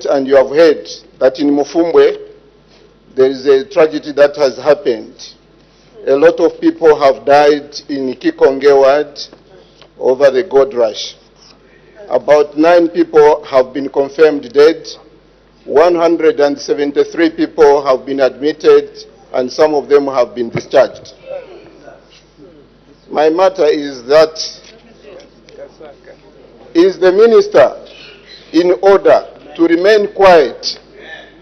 And you have heard that in Mufumbwe, there is a tragedy that has happened. A lot of people have died in Kikonge ward over the gold rush. About 9 people have been confirmed dead. 173 people have been admitted, and some of them have been discharged. My matter is that, is the minister in order to remain quiet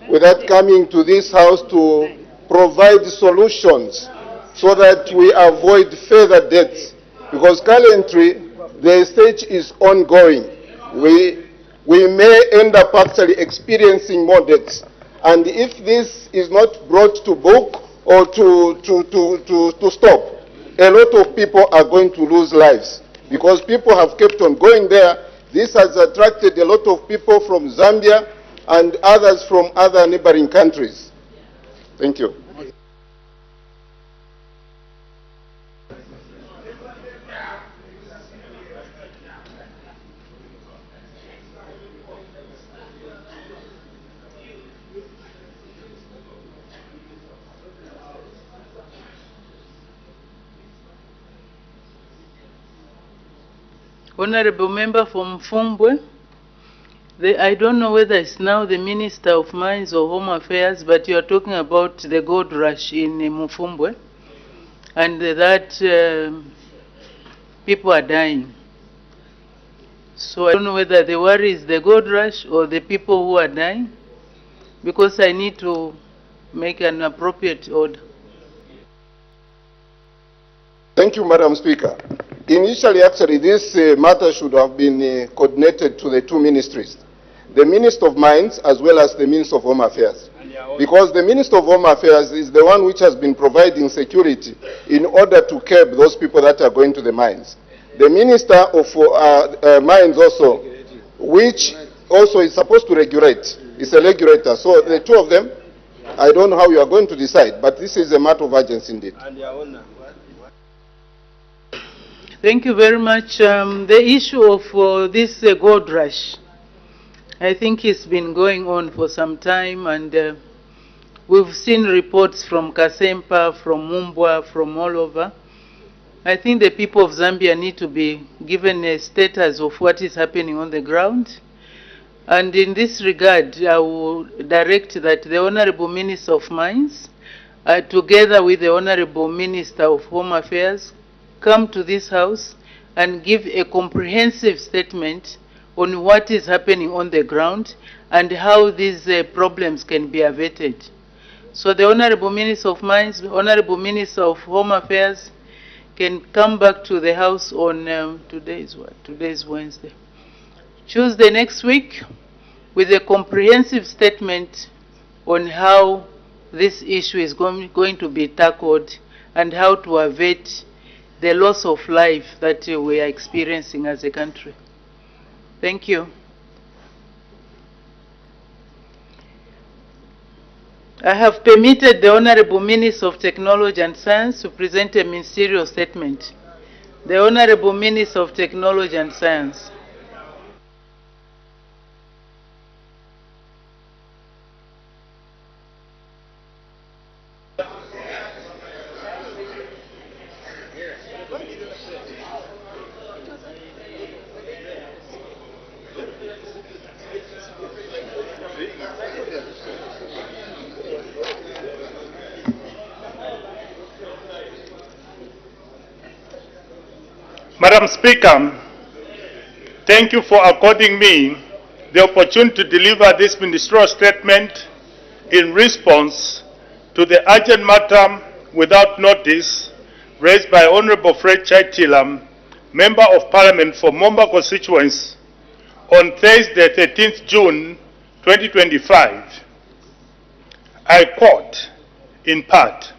without coming to this house to provide solutions so that we avoid further deaths? Because currently the stage is ongoing. We may end up actually experiencing more deaths. And if this is not brought to book or to stop, a lot of people are going to lose lives because people have kept on going there. This has attracted a lot of people from Zambia and others from other neighboring countries. Thank you. Honorable member from Fumbwe, I don't know whether it's now the Minister of Mines or Home Affairs, but you are talking about the gold rush in Mufumbwe, and that people are dying. So I don't know whether the worry is the gold rush or the people who are dying, because I need to make an appropriate order. Thank you, Madam Speaker. Initially, actually, this matter should have been coordinated to the 2 ministries, the Minister of Mines as well as the Minister of Home Affairs. Because the Minister of Home Affairs is the one which has been providing security in order to curb those people that are going to the mines. The Minister of Mines also, which also is supposed to regulate, is a regulator. So the 2 of them, I don't know how you are going to decide, but this is a matter of urgency indeed. Thank you very much. The issue of this gold rush, I think it's been going on for some time, and we've seen reports from Kasempa, from Mumbwa, from all over. I think the people of Zambia need to be given a status of what is happening on the ground. And in this regard, I will direct that the Honorable Minister of Mines, together with the Honorable Minister of Home Affairs, come to this house and give a comprehensive statement on what is happening on the ground and how these problems can be averted. So the Honorable Minister of Mines, the Honorable Minister of Home Affairs can come back to the house on today's Wednesday. Tuesday next week with a comprehensive statement on how this issue is going to be tackled and how to avert the loss of life that we are experiencing as a country. Thank you. I have permitted the Honorable Minister of Technology and Science to present a ministerial statement. The Honorable Minister of Technology and Science. Madam Speaker, thank you for according me the opportunity to deliver this ministerial statement in response to the urgent matter without notice raised by Honorable Fred Chaitila, Member of Parliament for Momba constituency, on Thursday, 13th June 2025. I quote, in part,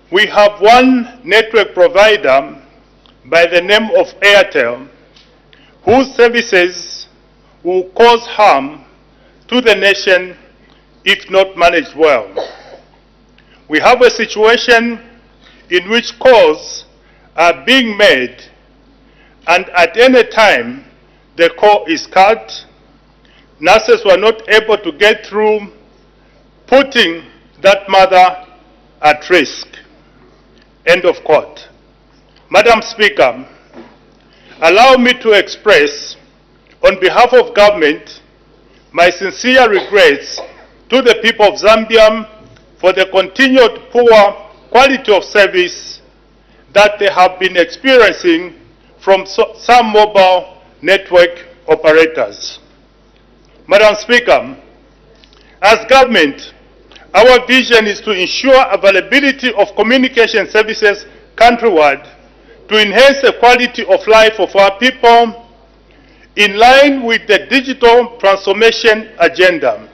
"We have one network provider by the name of Airtel, whose services will cause harm to the nation if not managed well. We have a situation in which calls are being made, and at any time the call is cut, nurses were not able to get through, putting that mother at risk. End of quote. Madam Speaker, allow me to express, on behalf of government, my sincere regrets to the people of Zambia for the continued poor quality of service that they have been experiencing from some mobile network operators. Madam Speaker, as government, our vision is to ensure availability of communication services countrywide to enhance the quality of life of our people in line with the digital transformation agenda.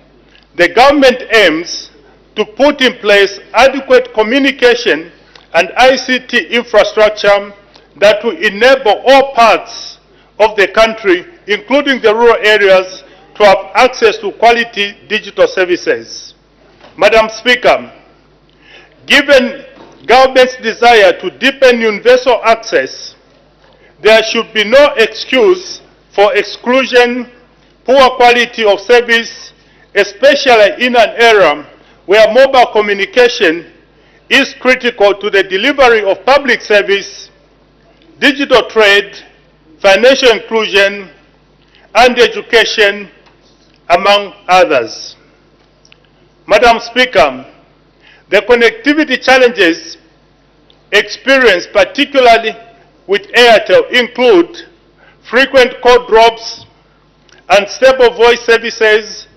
The government aims to put in place adequate communication and ICT infrastructure that will enable all parts of the country, including the rural areas, to have access to quality digital services. Madam Speaker, given government's desire to deepen universal access, there should be no excuse for exclusion, poor quality of service, especially in an era where mobile communication is critical to the delivery of public service, digital trade, financial inclusion, and education, among others. Madam Speaker, the connectivity challenges experienced, particularly with Airtel, include frequent call drops, unstable voice services,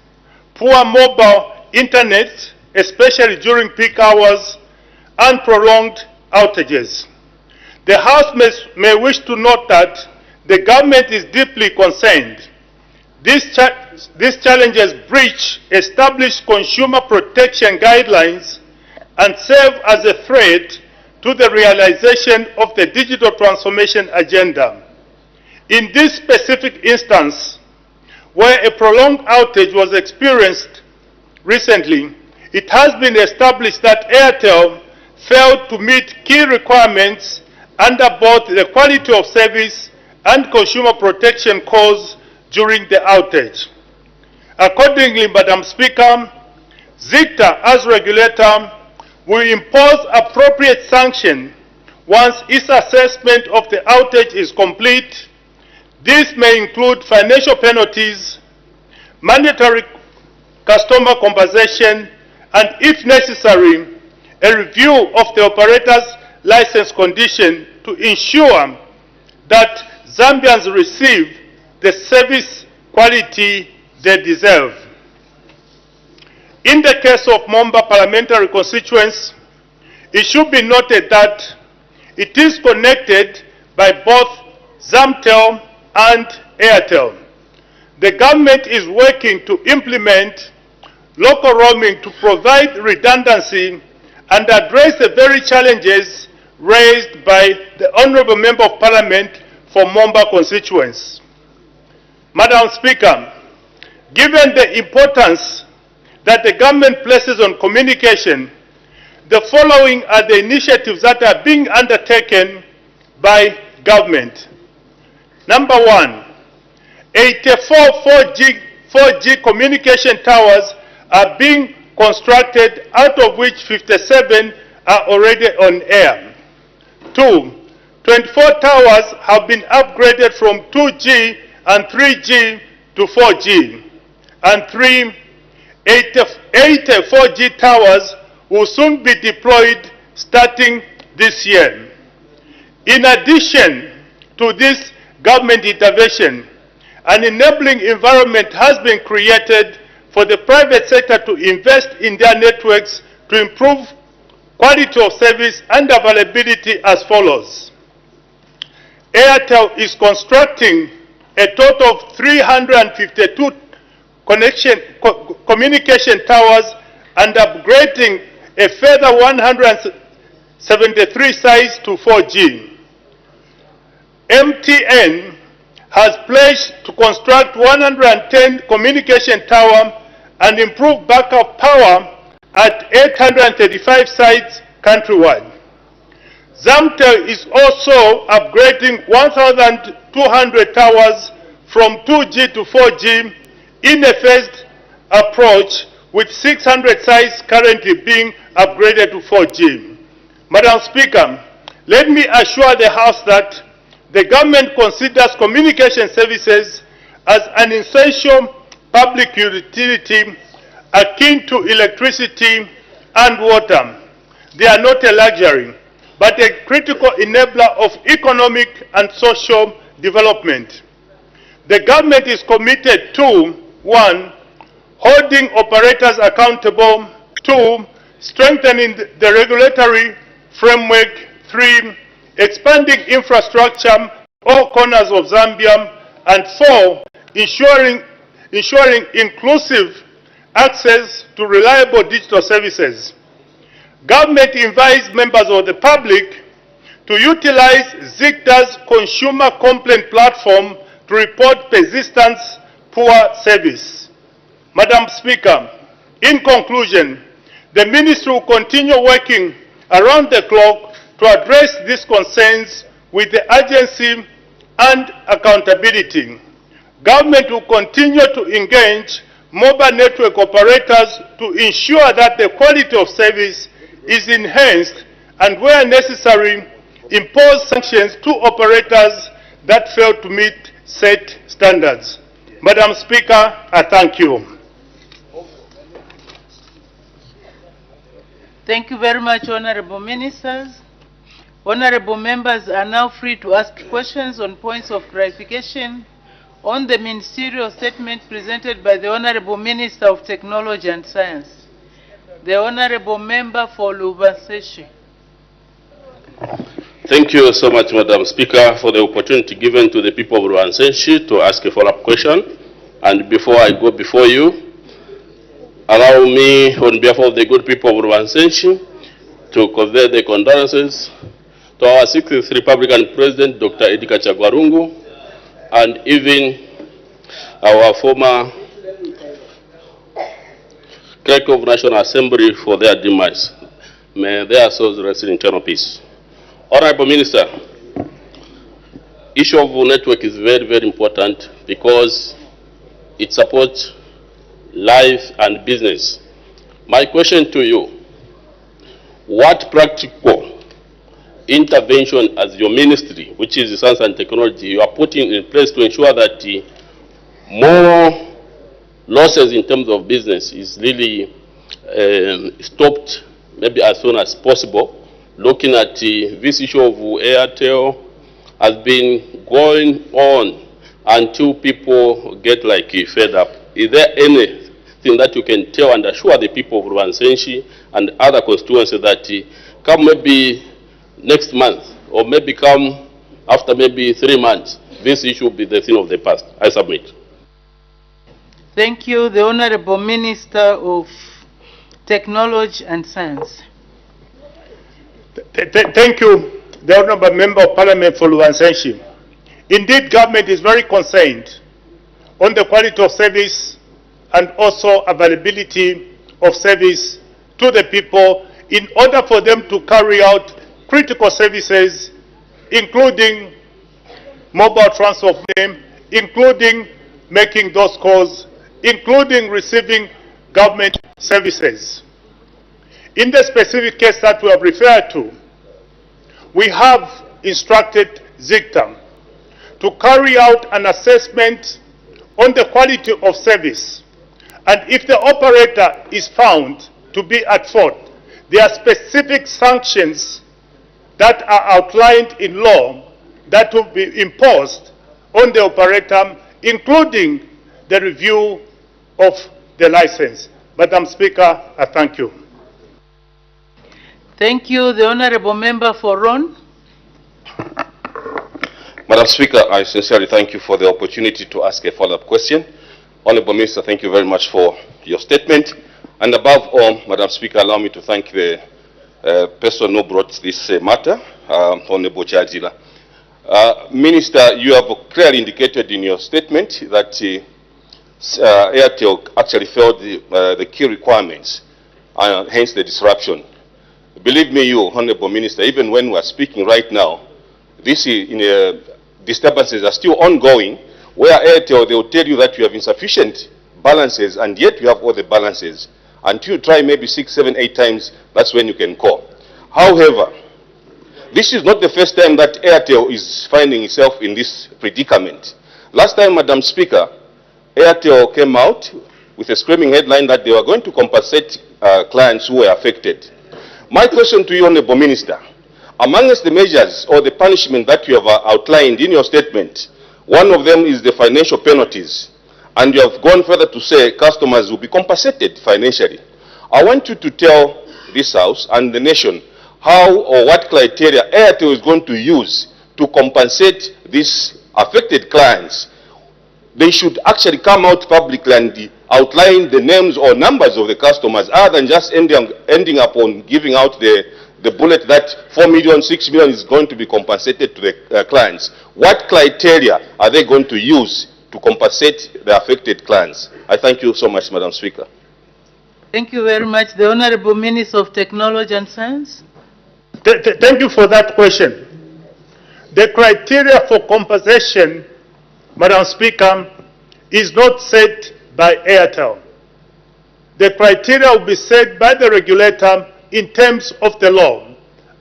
poor mobile internet, especially during peak hours, and prolonged outages. The House may wish to note that the government is deeply concerned. These challenges breach established consumer protection guidelines and serve as a threat to the realization of the digital transformation agenda. In this specific instance, where a prolonged outage was experienced recently, it has been established that Airtel failed to meet key requirements under both the quality of service and consumer protection cause during the outage. Accordingly, Madam Speaker, ZICTA, as regulator, will impose appropriate sanction once its assessment of the outage is complete. This may include financial penalties, mandatory customer compensation, and if necessary, a review of the operator's license condition to ensure that Zambians receive the service quality they deserve. In the case of Momba parliamentary constituency, it should be noted that it is connected by both Zamtel and Airtel. The government is working to implement local roaming to provide redundancy and address the very challenges raised by the Honourable Member of Parliament for Momba constituency. Madam Speaker, given the importance that the government places on communication, the following are the initiatives that are being undertaken by government. Number one, 84 4G communication towers are being constructed, out of which 57 are already on air. 2, 24 towers have been upgraded from 2G and 3G to 4G. And 3, 4G towers will soon be deployed starting this year. In addition to this government intervention, an enabling environment has been created for the private sector to invest in their networks to improve quality of service and availability as follows. Airtel is constructing a total of 352 communication towers and upgrading a further 173 sites to 4G. MTN has pledged to construct 110 communication towers and improve backup power at 835 sites countrywide. Zamtel is also upgrading 1,200 towers from 2G to 4G in a phased approach, with 600 sites currently being upgraded to 4G. Madam Speaker, let me assure the House that the government considers communication services as an essential public utility akin to electricity and water. They are not a luxury, but a critical enabler of economic and social development. The government is committed to 1. Holding operators accountable, 2. Strengthening the regulatory framework, 3. Expanding infrastructure in all corners of Zambia, and 4. Ensuring inclusive access to reliable digital services. Government invites members of the public to utilize ZICTA's consumer complaint platform to report persistent poor service. Madam Speaker, in conclusion, the Ministry will continue working around the clock to address these concerns with the urgency and accountability. Government will continue to engage mobile network operators to ensure that the quality of service is enhanced and, where necessary, impose sanctions to operators that fail to meet set standards. Madam Speaker, I thank you. Thank you very much, Honorable Ministers. Honorable members are now free to ask questions on points of clarification on the ministerial statement presented by the Honorable Minister of Technology and Science. The Honorable Member for Lubaseshi. Thank you so much, Madam Speaker, for the opportunity given to the people of Lubaseshi to ask a follow-up question. And before I go before you, allow me, on behalf of the good people of Lubaseshi, to convey the condolences to our 60th Republican President, Dr. Edika Chagwarungu, and even our former clerk of National Assembly for their demise. May their souls rest in eternal peace. Honorable Minister, issue of network is very, very important because it supports life and business. My question to you, what practical intervention as your ministry, which is science and technology, you are putting in place to ensure that more losses in terms of business is really stopped maybe as soon as possible, looking at this issue of Airtel has been going on until people get like fed up. Is there anything that you can tell and assure the people of Lubaseshi and other constituencies that come maybe next month, or maybe come after maybe 3 months, this issue will be the thing of the past? I submit. Thank you. The Honorable Minister of Technology and Science. Thank you, the Honorable Member of Parliament for Lubaseshi. Indeed, government is very concerned on the quality of service and also availability of service to the people in order for them to carry out critical services, including mobile transfer of name, including making those calls, including receiving government services. In the specific case that we have referred to, we have instructed ZICTA to carry out an assessment on the quality of service, and if the operator is found to be at fault, there are specific sanctions that are outlined in law that will be imposed on the operator, including the review of the license. Madam Speaker, I thank you. Thank you. The Honorable Member for Ron. Madam Speaker, I sincerely thank you for the opportunity to ask a follow-up question. Honorable Minister, thank you very much for your statement. And above all, Madam Speaker, allow me to thank the person who brought this matter, Honorable Chajila. Minister, you have clearly indicated in your statement that Airtel actually failed the key requirements, hence the disruption. Believe me, you, Honorable Minister, even when we are speaking right now, these disturbances are still ongoing, where Airtel, they will tell you that you have insufficient balances, and yet you have all the balances. Until you try maybe 6, 7, 8 times, that's when you can call. However, this is not the first time that Airtel is finding itself in this predicament. Last time, Madam Speaker, Airtel came out with a screaming headline that they were going to compensate clients who were affected. My question to you, Honourable Minister, amongst the measures or the punishment that you have outlined in your statement, one of them is the financial penalties, and you have gone further to say customers will be compensated financially. I want you to tell this House and the nation how or what criteria Airtel is going to use to compensate these affected clients. They should actually come out publicly and outline the names or numbers of the customers, other than just ending up on giving out the bullet that 4 million, 6 million is going to be compensated to the clients. What criteria are they going to use to compensate the affected clients? I thank you so much, Madam Speaker. Thank you very much. The Honorable Minister of Technology and Science. Thank you for that question. The criteria for compensation, Madam Speaker, is not set by Airtel. The criteria will be set by the regulator in terms of the law,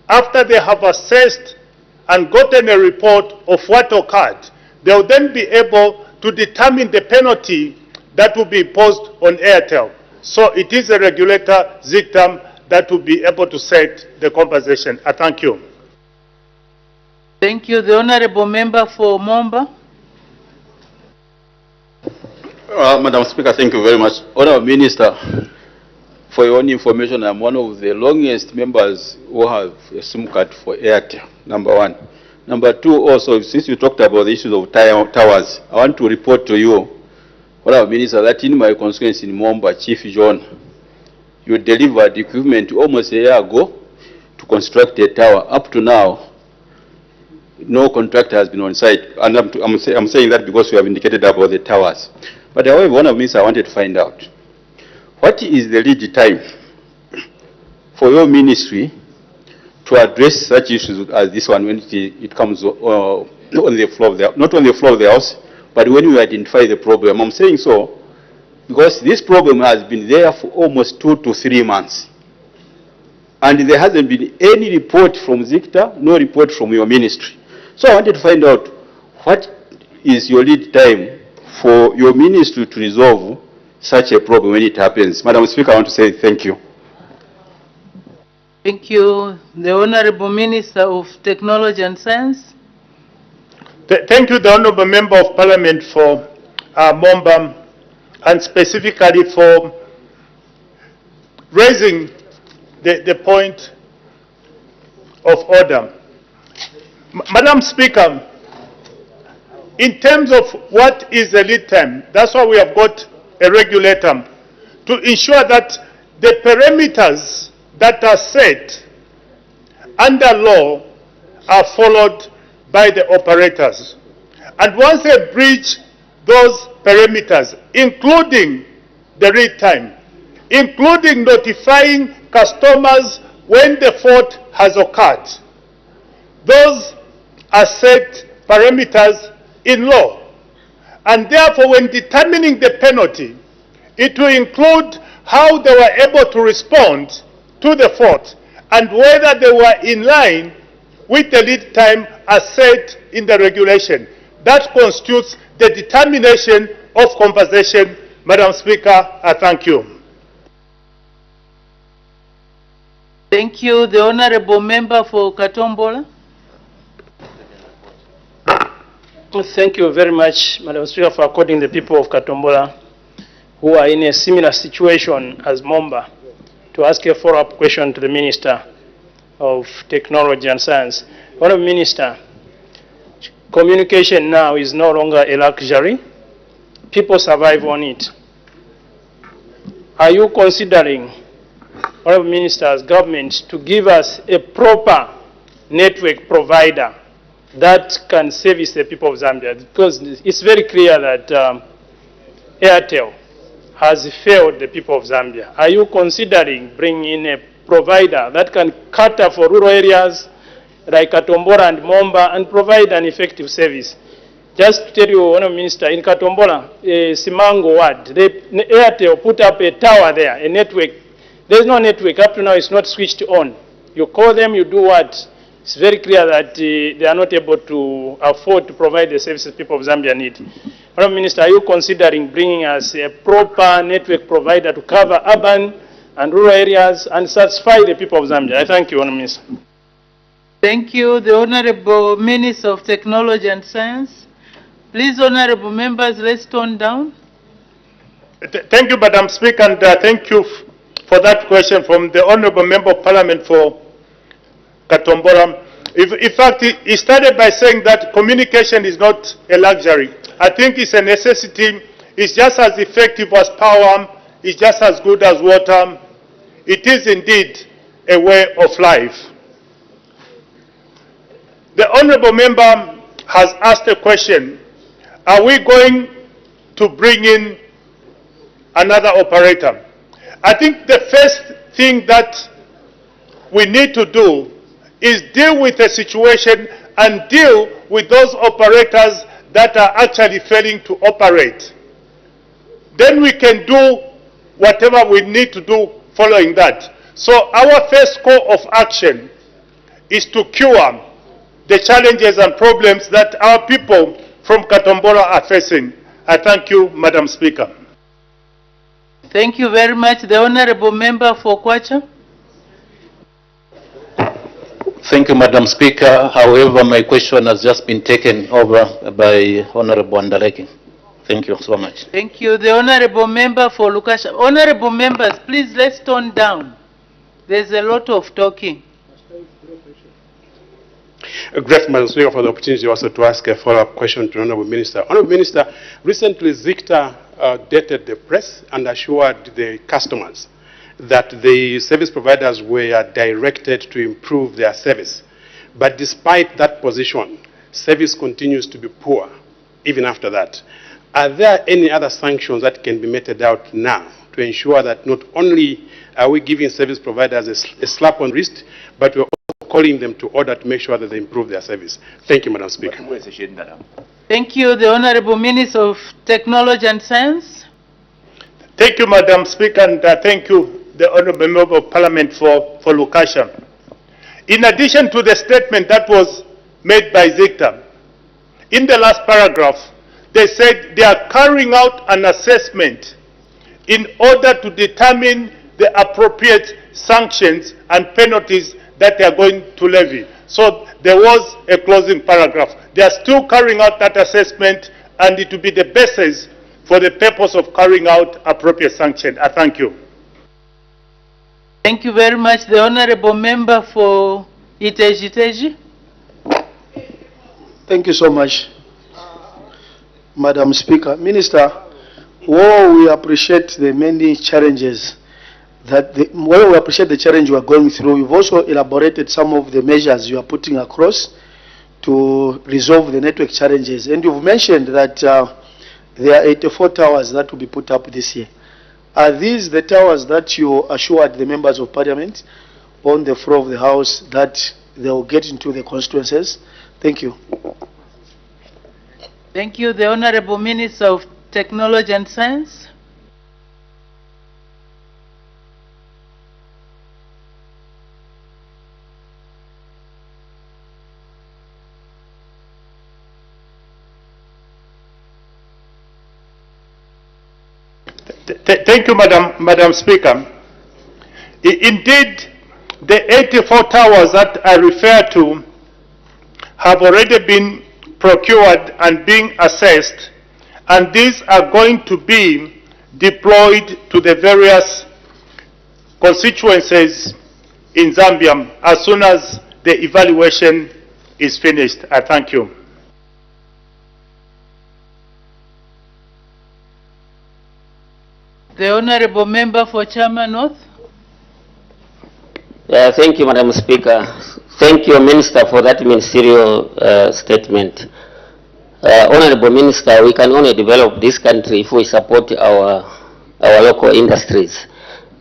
after they have assessed and gotten a report of what occurred. They will then be able to determine the penalty that will be imposed on Airtel. So it is the regulator, ZICTAM, that will be able to set the compensation. I thank you. Thank you. The Honorable Member for Momba. Madam Speaker, thank you very much. Honourable Minister, for your own information, I'm one of the longest members who have a SIM card for Airtel, number one. Number two, also, since you talked about the issues of towers, I want to report to you, Honourable Minister, that in my constituency in Momba, Chief John, you delivered equipment almost a year ago to construct a tower. Up to now, no contractor has been on site. And I'm saying that because we have indicated about the towers. But however, one of these I wanted to find out, what is the lead time for your ministry to address such issues as this one when it comes on the floor of the, not on the floor of the House, but when you identify the problem? I'm saying so because this problem has been there for almost 2 to 3 months. And there hasn't been any report from ZICTA, no report from your ministry. So I wanted to find out what is your lead time for your ministry to resolve such a problem when it happens. Madam Speaker, I want to say thank you. Thank you. The Honorable Minister of Technology and Science. Thank you, the Honorable Member of Parliament for Momba, and specifically for raising the point of order. Madam Speaker, in terms of what is the lead time, that's why we have got a regulator to ensure that the parameters that are set under law are followed by the operators. And once they breach those parameters, including the lead time, including notifying customers when the fault has occurred, those are set parameters in law. And therefore, when determining the penalty, it will include how they were able to respond to the fault and whether they were in line with the lead time as set in the regulation. That constitutes the determination of compensation. Madam Speaker, I thank you. Thank you. The Honorable Member for Katombola. Thank you very much, Madam Speaker, for according the people of Katombola who are in a similar situation as Momba to ask a follow-up question to the Minister of Technology and Science. Honourable Minister, communication now is no longer a luxury. People survive on it. Are you considering, Honourable Minister's government, to give us a proper network provider that can service the people of Zambia? Because it's very clear that Airtel has failed the people of Zambia. Are you considering bringing in a provider that can cater for rural areas like Katombola and Momba and provide an effective service? Just to tell you, Honourable Minister, in Katombola, Simango ward, Airtel put up a tower there, a network. There's no network. Up to now, it's not switched on. You call them, you do what? It's very clear that they are not able to afford to provide the services people of Zambia need. Honourable Minister, are you considering bringing us a proper network provider to cover urban and rural areas and satisfy the people of Zambia? I thank you, Honourable Minister. Thank you. The Honourable Minister of Technology and Science. Please, honourable members, let's tone down. Thank you, Madam Speaker, and thank you for that question from the Honourable Member of Parliament for Katombola. In fact, he started by saying that communication is not a luxury. I think it's a necessity. It's just as effective as power. It's just as good as water. It is indeed a way of life. The Honourable Member has asked a question. Are we going to bring in another operator? I think the first thing that we need to do is deal with the situation and deal with those operators that are actually failing to operate. Then we can do whatever we need to do following that. So our first call of action is to cure the challenges and problems that our people from Katombola are facing. I thank you, Madam Speaker. Thank you very much. The Honourable Member for Kwacha. Thank you, Madam Speaker. However, my question has just been taken over by Honourable Andaleki. Thank you so much. Thank you. The Honourable Member for Lukasha. Honourable members, please let's tone down. There's a lot of talking. Grateful, Madam Speaker, for the opportunity also to ask a follow-up question to the Honourable Minister. Honourable Minister, recently Zicta dated the press and assured the customers that the service providers were directed to improve their service. But despite that position, service continues to be poor even after that. Are there any other sanctions that can be meted out now to ensure that not only are we giving service providers a slap on the wrist, but we're also calling them to order to make sure that they improve their service? Thank you, Madam Speaker. Thank you. The Honourable Minister of Technology and Science. Thank you, Madam Speaker, and thank you, the Honourable Member of Parliament for Lukasha. In addition to the statement that was made by Zicta, in the last paragraph, they said they are carrying out an assessment in order to determine the appropriate sanctions and penalties that they are going to levy. So there was a closing paragraph. They are still carrying out that assessment, and it will be the basis for the purpose of carrying out appropriate sanctions. I thank you. Thank you very much. The Honourable Member for Iteji. Thank you so much, Madam Speaker. Minister, while we appreciate the many challenges while we appreciate the challenge you are going through, you've also elaborated some of the measures you are putting across to resolve the network challenges. And you've mentioned that there are 84 towers that will be put up this year. Are these the towers that you assured the members of Parliament on the floor of the House that they will get into the constituencies? Thank you. Thank you. The Honourable Minister of Technology and Science. Thank you, Madam Speaker. Indeed, the 84 towers that I refer to have already been procured and being assessed, and these are going to be deployed to the various constituencies in Zambia as soon as the evaluation is finished. I thank you. The Honourable Member for Chama North. Thank you, Madam Speaker. Thank you, Minister, for that ministerial statement. Honourable Minister, we can only develop this country if we support our local industries.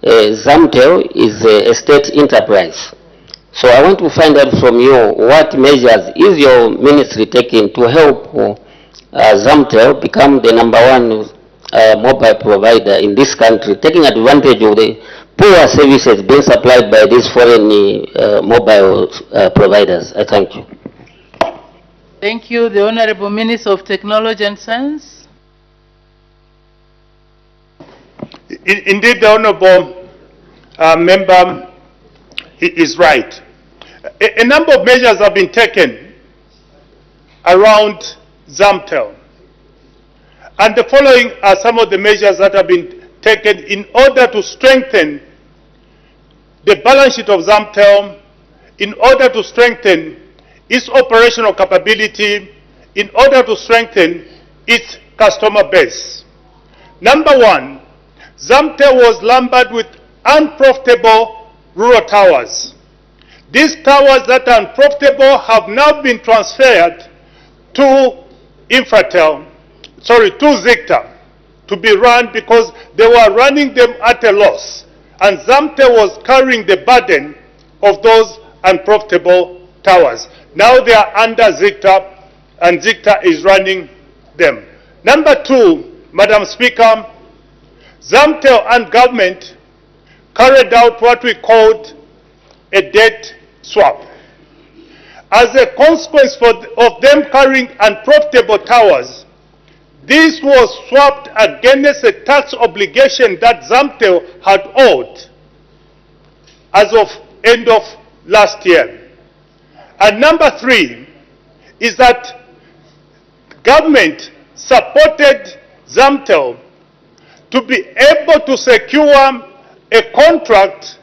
Zamtel is a state enterprise. So I want to find out from you what measures is your ministry taking to help Zamtel become the #1 mobile provider in this country, taking advantage of the poor services being supplied by these foreign mobile providers. I thank you. Thank you. The Honorable Minister of Technology and Science. Indeed, the Honorable member is right. A number of measures have been taken around Zamtel. And the following are some of the measures that have been taken in order to strengthen the balance sheet of Zamtel, in order to strengthen its operational capability, in order to strengthen its customer base. Number one, Zamtel was lumbered with unprofitable rural towers. These towers that are unprofitable have now been transferred to Zicta to be run because they were running them at a loss. And Zamtel was carrying the burden of those unprofitable towers. Now they are under Zicta, and Zicta is running them. Number two, Madam Speaker, Zamtel and government carried out what we called a debt swap. As a consequence of them carrying unprofitable towers, this was swapped against a tax obligation that Zamtel had owed as of end of last year. And number three is that government supported Zamtel to be able to secure a contract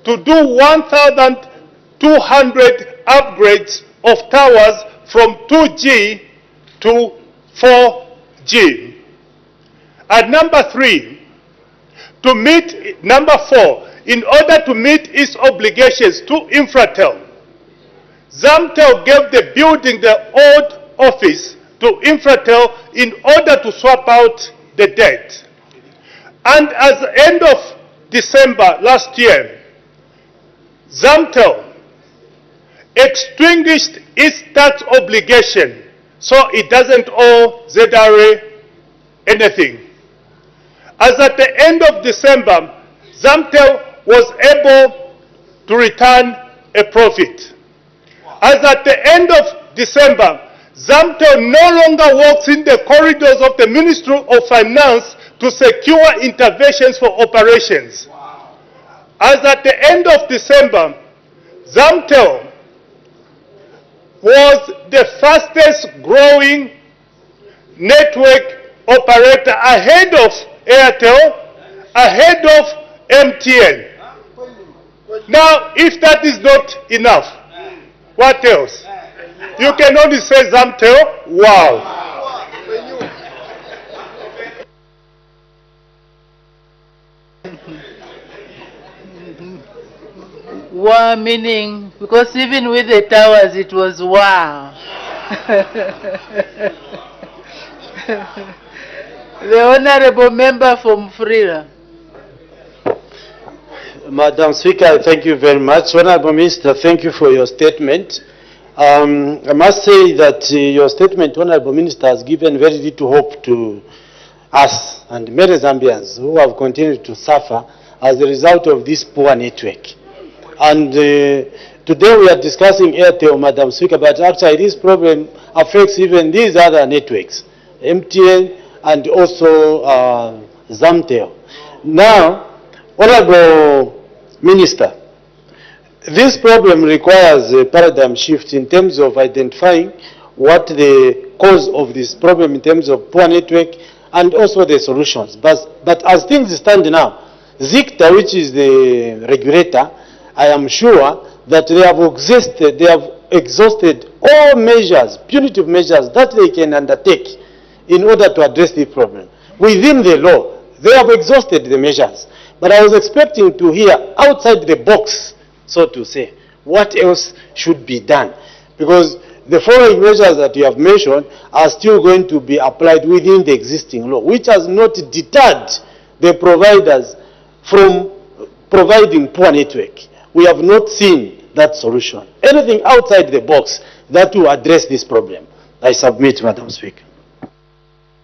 to do 1,200 upgrades of towers from 2G to 4G. And number four, in order to meet its obligations to Infratel, Zamtel gave the building, the old office, to Infratel in order to swap out the debt. And at the end of December last year, Zamtel extinguished its tax obligation, so it doesn't owe ZRA anything. As at the end of December, Zamtel was able to return a profit. As at the end of December, Zamtel no longer works in the corridors of the Ministry of Finance to secure interventions for operations. As at the end of December, Zamtel was the fastest growing network operator ahead of Airtel, ahead of MTN. Now, if that is not enough, what else? You can only say Zamtel, wow. Wow, meaning, because even with the towers it was wow. The Honorable Member from Frira. Madam Speaker, thank you very much. Honorable Minister, thank you for your statement. I must say that your statement, Honorable Minister, has given very little hope to us and many Zambians who have continued to suffer as a result of this poor network. And today we are discussing Airtel, Madam Speaker, but actually this problem affects even these other networks, MTN and also Zamtel. Now, Honorable Minister, this problem requires a paradigm shift in terms of identifying what the cause of this problem in terms of poor network and also the solutions. But as things stand now, Zicta, which is the regulator, I am sure that they have exhausted all measures, punitive measures that they can undertake in order to address the problem. Within the law, they have exhausted the measures. But I was expecting to hear outside the box, so to say, what else should be done. Because the following measures that you have mentioned are still going to be applied within the existing law, which has not deterred the providers from providing poor network. We have not seen that solution. Anything outside the box that will address this problem. I submit, Madam Speaker.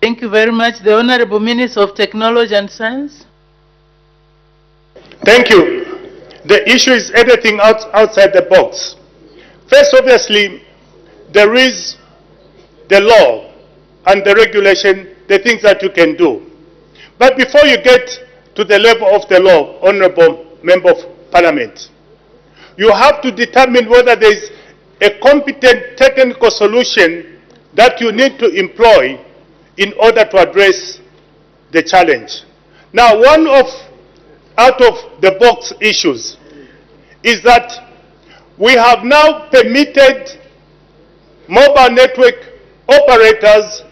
Thank you very much. The Honorable Minister of Technology and Science. Thank you. The issue is anything outside the box. First, obviously, there is the law and the regulation, the things that you can do. But before you get to the level of the law, Honorable Member of Parliament, you have to determine whether there is a competent technical solution that you need to employ in order to address the challenge. Now, one of out-of-the-box issues is that we have now permitted mobile network operators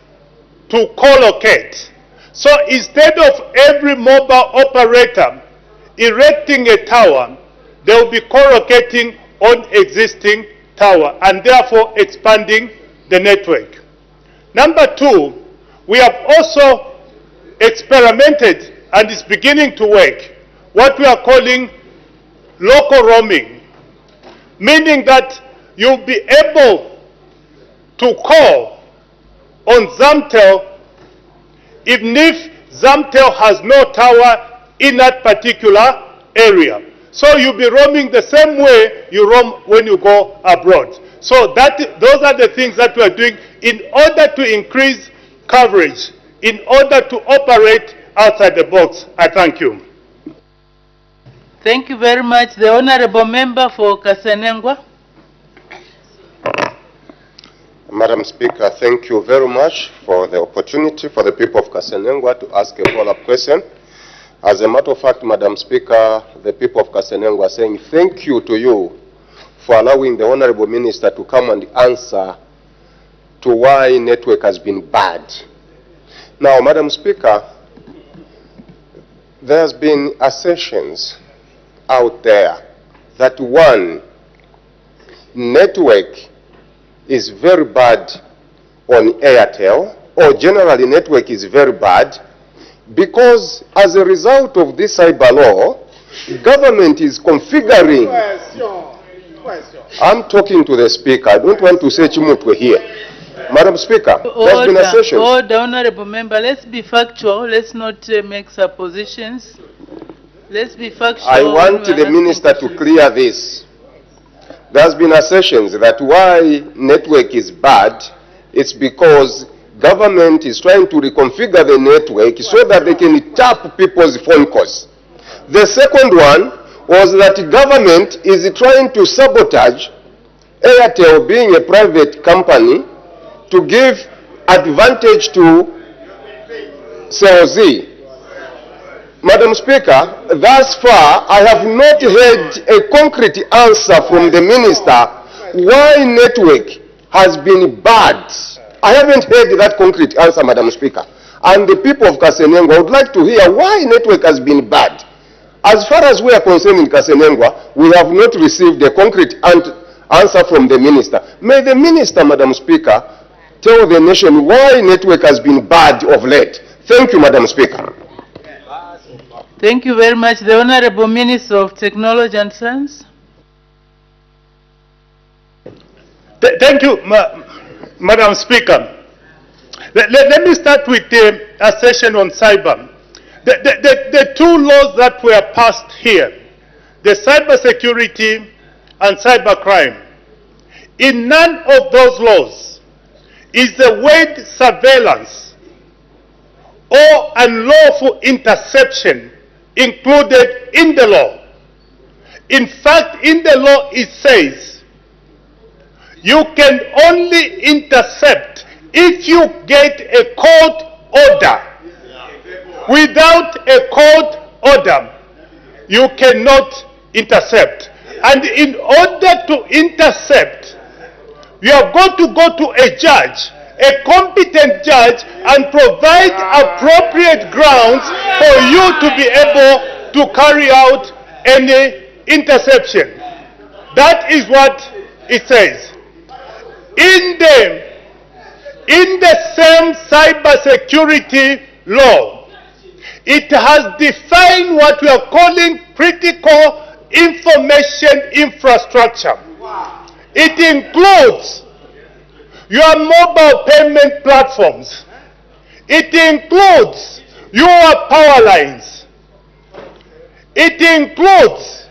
to co-locate. So instead of every mobile operator erecting a tower, they will be co-locating on existing tower and therefore expanding the network. Number two, we have also experimented, and it's beginning to work, what we are calling local roaming, meaning that you'll be able to call on Zamtel even if Zamtel has no tower in that particular area. So you'll be roaming the same way you roam when you go abroad. So those are the things that we are doing in order to increase coverage, in order to operate outside the box. I thank you. Thank you very much. The Honorable Member for Kasenengwa. Madam Speaker, thank you very much for the opportunity for the people of Kasenengwa to ask a follow-up question. As a matter of fact, Madam Speaker, the people of Kasenengwa are saying thank you to you for allowing the Honorable Minister to come and answer to why network has been bad. Now, Madam Speaker, there's been assertions out there that one, network is very bad on Airtel, or generally network is very bad, because as a result of this cyber law, government is configuring. I'm talking to the Speaker. I don't want to say Chimutwe here. Madam Speaker, there's been assertions. Order, Honorable Member. Let's be factual. Let's not make suppositions. Let's be factual. I want the Minister to clear this. There's been assertions that why network is bad, it's because government is trying to reconfigure the network so that they can tap people's phone calls. The second one was that government is trying to sabotage Airtel, being a private company, to give advantage to CLZ. Madam Speaker, thus far I have not heard a concrete answer from the Minister why network has been bad. I haven't heard that concrete answer, Madam Speaker. And the people of Kasenengwa would like to hear why network has been bad. As far as we are concerned in Kasenengwa, we have not received a concrete answer from the Minister. May the Minister, Madam Speaker, tell the nation why network has been bad of late. Thank you, Madam Speaker. Thank you very much. The Honorable Minister of Technology and Science. Thank you, Madam Speaker. Let me start with the assertion on cyber. The two laws that were passed here, the cyber security and cyber crime, in none of those laws is the word surveillance or unlawful interception included in the law. In fact, in the law it says you can only intercept if you get a court order. Without a court order, you cannot intercept. And in order to intercept, you are going to go to a judge, a competent judge, and provide appropriate grounds for you to be able to carry out any interception. That is what it says. In the same cybersecurity law, it has defined what we are calling critical information infrastructure. It includes your mobile payment platforms. It includes your power lines. It includes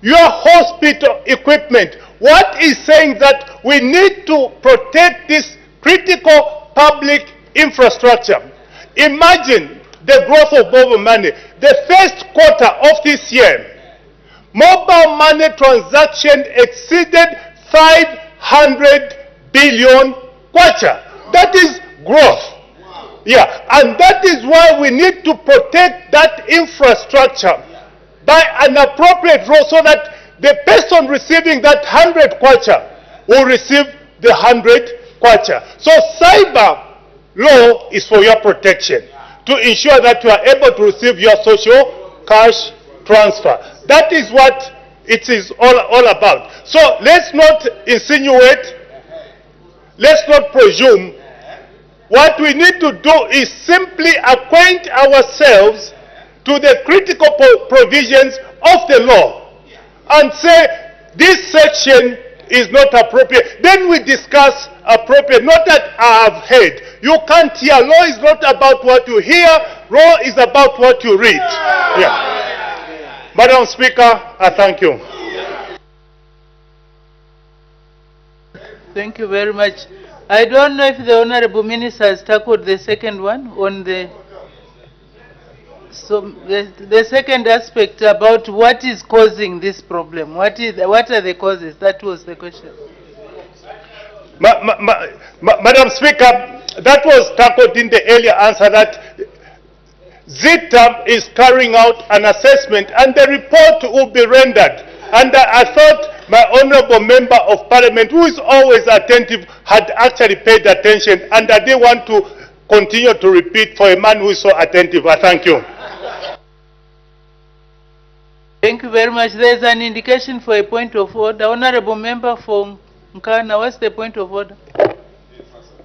your hospital equipment. What is saying that we need to protect this critical public infrastructure? Imagine the growth of mobile money. The first quarter of this year, mobile money transaction exceeded 500 billion kwacha. That is growth. Yeah, and that is why we need to protect that infrastructure by an appropriate role so that the person receiving that 100 kwacha will receive the 100 kwacha. So cyber law is for your protection, to ensure that you are able to receive your social cash transfer. That is what it is all about. So let's not insinuate, let's not presume. What we need to do is simply acquaint ourselves to the critical provisions of the law and say this section is not appropriate. Then we discuss appropriate, not that I have heard. You can't hear. Law is not about what you hear. Law is about what you read. Yeah. Madam Speaker, I thank you. Thank you very much. I don't know if the Honorable Minister has tackled the second one on the... So the second aspect about what is causing this problem. What are the causes? That was the question. Madam Speaker, that was tackled in the earlier answer, that ZITA is carrying out an assessment and the report will be rendered. And I thought my honorable member of parliament, who is always attentive, had actually paid attention, and I didn't want to continue to repeat for a man who is so attentive. I thank you. Thank you very much. There is an indication for a point of order. Honorable member for Nkana, what's the point of order?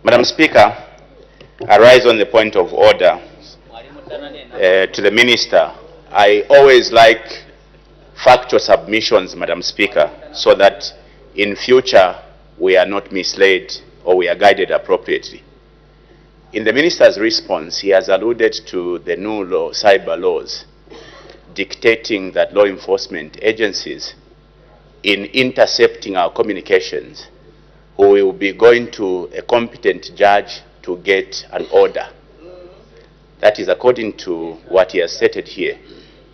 Madam Speaker, I rise on the point of order to the minister. I always like factual submissions, Madam Speaker, so that in future we are not misled or we are guided appropriately. In the minister's response, he has alluded to the new law, cyber laws, dictating that law enforcement agencies, in intercepting our communications, who will be going to a competent judge to get an order. That is according to what he has stated here.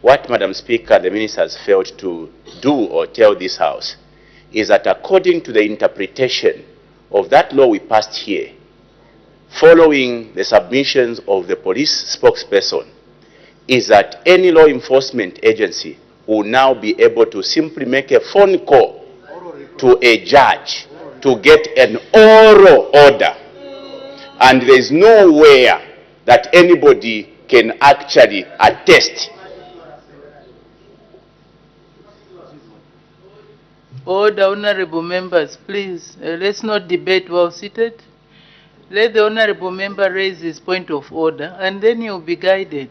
What, Madam Speaker, the minister has failed to do or tell this House is that according to the interpretation of that law we passed here, following the submissions of the police spokesperson, is that any law enforcement agency will now be able to simply make a phone call to a judge to get an oral order. And there is nowhere that anybody can actually attest. Order, honorable members, please. Let's not debate while seated. Let the honorable member raise his point of order, and then you'll be guided.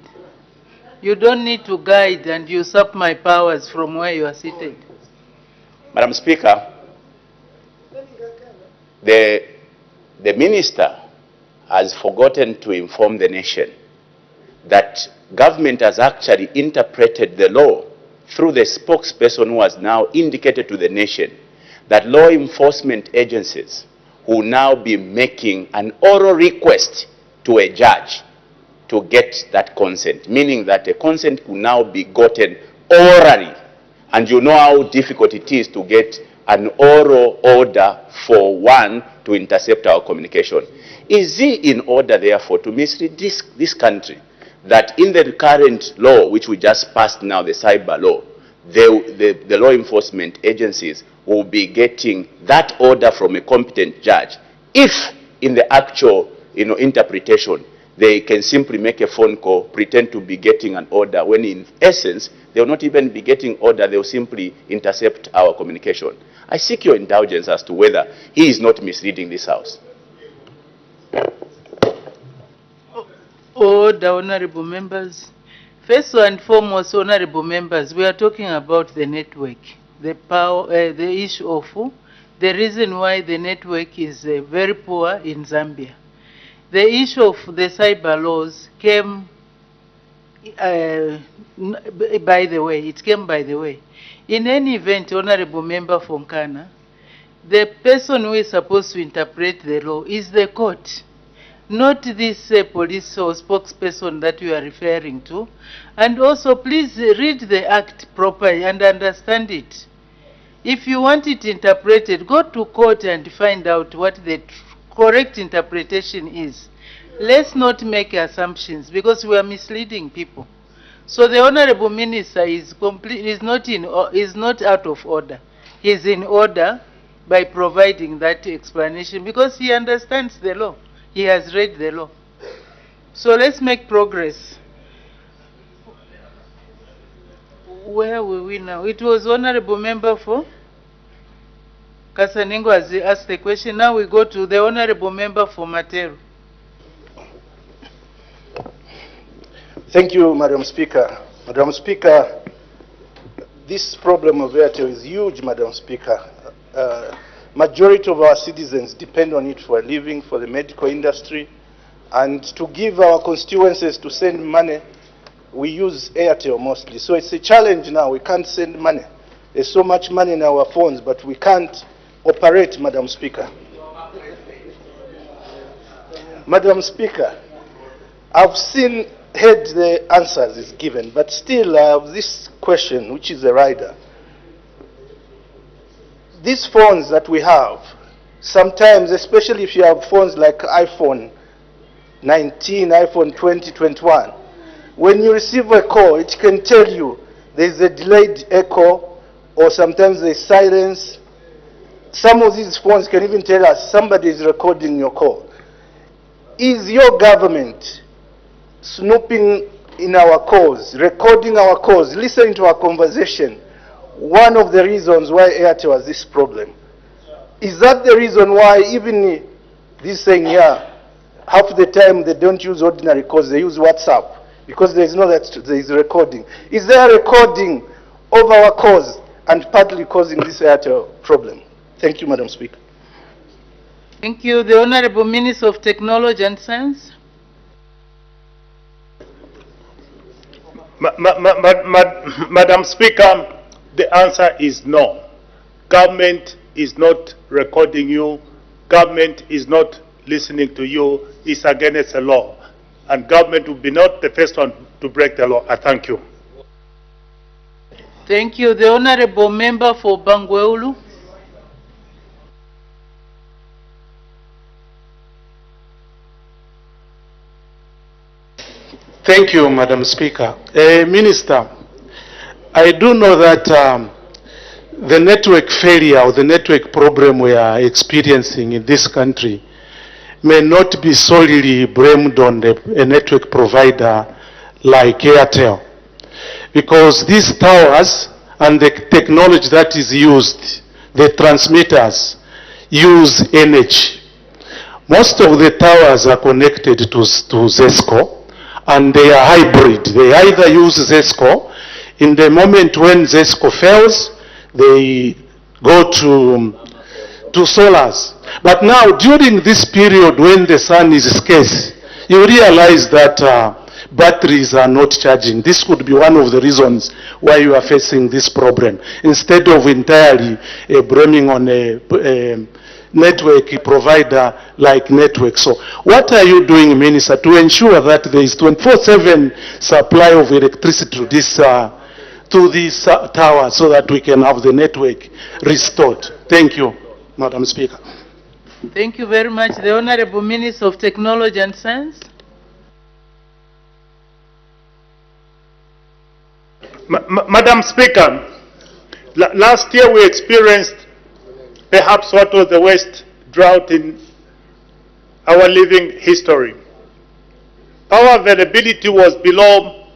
You don't need to guide and usurp my powers from where you are seated. Madam Speaker, the minister has forgotten to inform the nation that government has actually interpreted the law through the spokesperson who has now indicated to the nation that law enforcement agencies will now be making an oral request to a judge to get that consent, meaning that a consent will now be gotten orally. And you know how difficult it is to get an oral order for one to intercept our communication. Is it in order, therefore, to mislead this country that in the current law, which we just passed now, the cyber law, the law enforcement agencies will be getting that order from a competent judge if in the actual interpretation they can simply make a phone call, pretend to be getting an order, when in essence they will not even be getting order, they will simply intercept our communication. I seek your indulgence as to whether he is not misleading this House. Order, honorable members. First and foremost, honorable members, we are talking about the network, the power, the issue of the reason why the network is very poor in Zambia. the issue of the cyber laws came by the way. It came by the way. In any event, Honorable Member Fonkana, the person who is supposed to interpret the law is the court, not this police or spokesperson that you are referring to. And also, please read the act properly and understand it. If you want it interpreted, go to court and find out what the correct interpretation is. Let's not make assumptions because we are misleading people. So the Honorable Minister is not out of order. He is in order by providing that explanation because he understands the law. He has read the law. So let's make progress. Where were we now? It was Honorable Member for Kasaningo has asked the question. Now we go to the Honorable Member for Materu. Thank you, Madam Speaker. Madam Speaker, this problem of Airtel is huge, Madam Speaker. Majority of our citizens depend on it for a living, for the medical industry, and to give our constituencies to send money, we use Airtel mostly. So it's a challenge now. We can't send money. There's so much money in our phones, but we can't operate, Madam Speaker. Madam Speaker, I've heard the answers is given, but still I have this question, which is a rider. These phones that we have, sometimes, especially if you have phones like iPhone 19, iPhone 20, 21, when you receive a call, it can tell you there's a delayed echo, or sometimes there's silence. Some of these phones can even tell us somebody is recording your call. Is your government snooping in our calls, recording our calls, listening to our conversation, one of the reasons why Airtel has this problem? Is that the reason why even this saying here, half the time they don't use ordinary calls, they use WhatsApp, because there is no that there is recording? Is there a recording of our calls and partly causing this Airtel problem? Thank you, Madam Speaker. Thank you. The Honorable Minister of Technology and Science. Madam Speaker, the answer is no. Government is not recording you. Government is not listening to you. It's against the law. And government will be not the first one to break the law. I thank you. Thank you. The Honorable Member for Bangweulu. Thank you, Madam Speaker. Minister, I do know that the network failure or the network problem we are experiencing in this country may not be solely blamed on a network provider like Airtel, because these towers and the technology that is used, the transmitters, use energy. Most of the towers are connected to ZESCO, and they are hybrid. They either use ZESCO. In the moment when ZESCO fails, they go to solars. But now, during this period when the sun is scarce, you realize that batteries are not charging. This could be one of the reasons why you are facing this problem, instead of entirely blaming on a network provider like network. So what are you doing, Minister, to ensure that there is 24/7 supply of electricity to this tower so that we can have the network restored? Thank you, Madam Speaker. Thank you very much. The Honorable Minister of Technology and Science. Madam Speaker, last year we experienced perhaps what was the worst drought in our living history. Power availability was below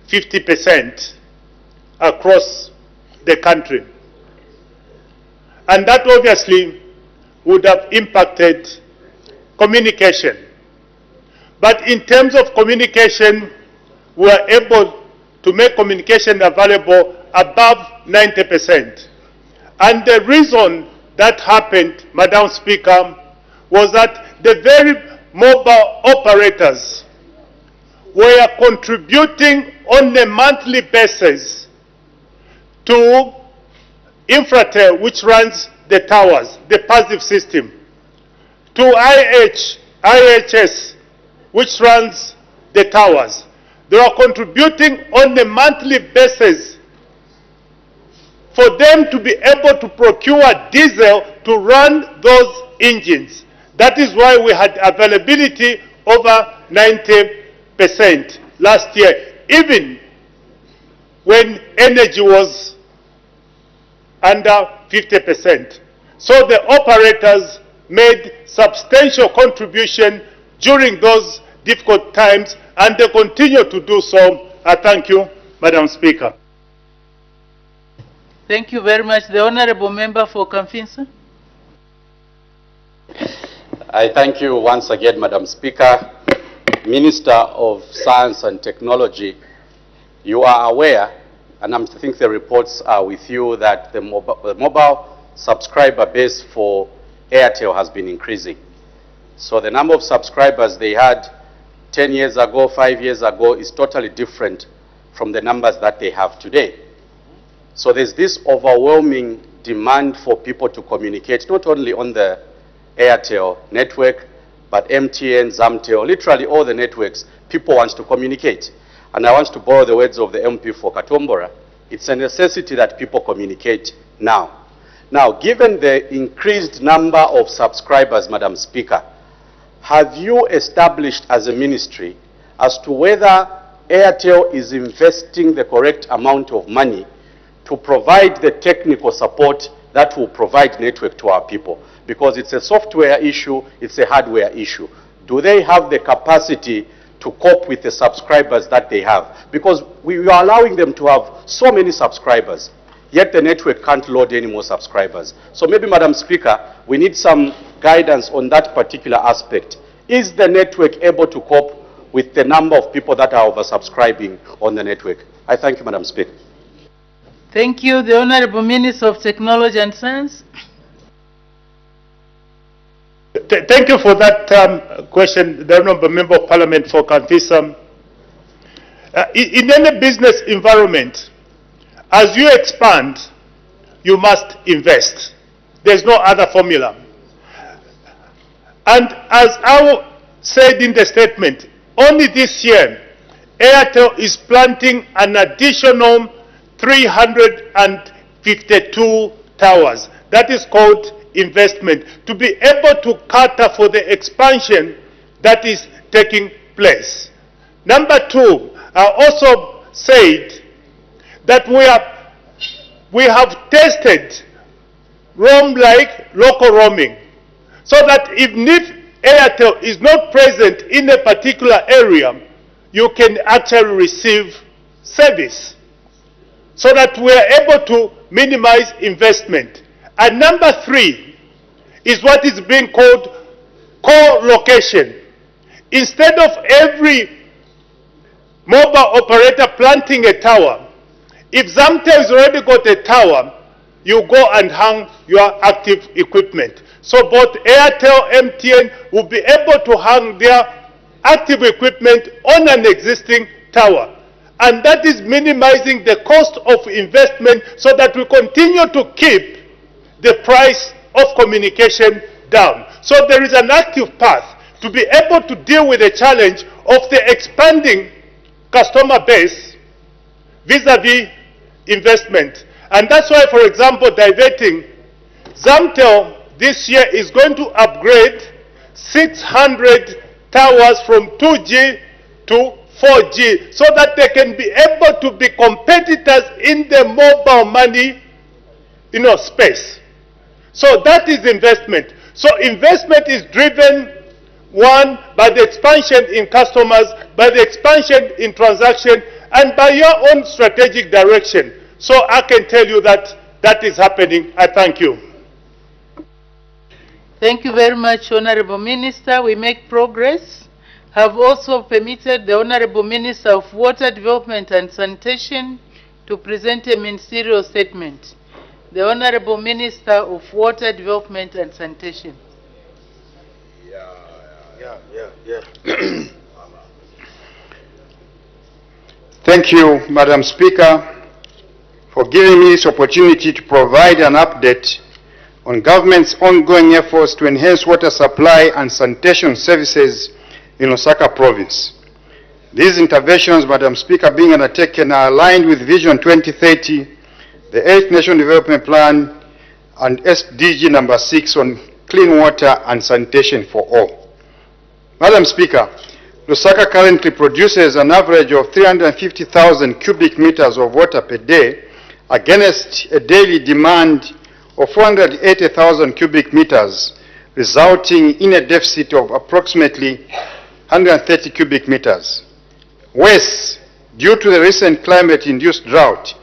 50% across the country. And that obviously would have impacted communication. But in terms of communication, we were able to make communication available above 90%. And the reason that happened, Madam Speaker, was that the very mobile operators were contributing on a monthly basis to Infratel, which runs the towers, the passive system, to IHS, which runs the towers. They are contributing on a monthly basis for them to be able to procure diesel to run those engines. That is why we had availability over 90% last year, even when energy was under 50%. So the operators made substantial contribution during those difficult times, and they continue to do so. I thank you, Madam Speaker. Thank you very much. The Honorable Member for Kamfinsa. I thank you once again, Madam Speaker. Minister of Science and Technology, you are aware, and I think the reports are with you, that the mobile subscriber base for Airtel has been increasing. So the number of subscribers they had 10 years ago, 5 years ago, is totally different from the numbers that they have today. So there's this overwhelming demand for people to communicate, not only on the Airtel network, but MTN, Zamtel, literally all the networks, people want to communicate. And I want to borrow the words of the MP for Katombora. It's a necessity that people communicate now. Now, given the increased number of subscribers, Madam Speaker, have you established as a ministry as to whether Airtel is investing the correct amount of money to provide the technical support that will provide network to our people? Because it's a software issue, it's a hardware issue. Do they have the capacity to cope with the subscribers that they have? Because we are allowing them to have so many subscribers, yet the network can't load any more subscribers. So maybe, Madam Speaker, we need some guidance on that particular aspect. Is the network able to cope with the number of people that are oversubscribing on the network? I thank you, Madam Speaker. Thank you. The Honorable Minister of Technology and Science. Thank you for that question, the Honourable Member of Parliament for Kamfinsa. In any business environment, as you expand, you must invest. There's no other formula. And as I said in the statement, only this year, Airtel is planting an additional 352 towers. That is called investment, to be able to cater for the expansion that is taking place. Number two, I also said that we have tested roam-like local roaming, so that even if Airtel is not present in a particular area, you can actually receive service, so that we are able to minimize investment. And number three is what is being called co-location. Instead of every mobile operator planting a tower, if Zamtel has already got a tower, you go and hang your active equipment. So both Airtel, MTN will be able to hang their active equipment on an existing tower. And that is minimizing the cost of investment, so that we continue to keep the price of communication down. So there is an active path to be able to deal with the challenge of the expanding customer base vis-a-vis investment. And that's why, for example, diverting, Zamtel this year is going to upgrade 600 towers from 2G to 4G, so that they can be able to be competitors in the mobile money, space. So that is investment. So investment is driven, one, by the expansion in customers, by the expansion in transaction, and by your own strategic direction. So I can tell you that that is happening. I thank you. Thank you very much, Honorable Minister. We make progress. Have also permitted the Honorable Minister of Water Development and Sanitation to present a ministerial statement. The Honorable Minister of Water Development and Sanitation. Thank you, Madam Speaker, for giving me this opportunity to provide an update on government's ongoing efforts to enhance water supply and sanitation services in Lusaka province. These interventions, Madam Speaker, being undertaken are aligned with Vision 2030, the 8th National Development Plan, and SDG number 6 on clean water and sanitation for all. Madam Speaker, Lusaka currently produces an average of 350,000 cubic meters of water per day against a daily demand of 480,000 cubic meters, resulting in a deficit of approximately 130 cubic meters. Worse, due to the recent climate-induced drought,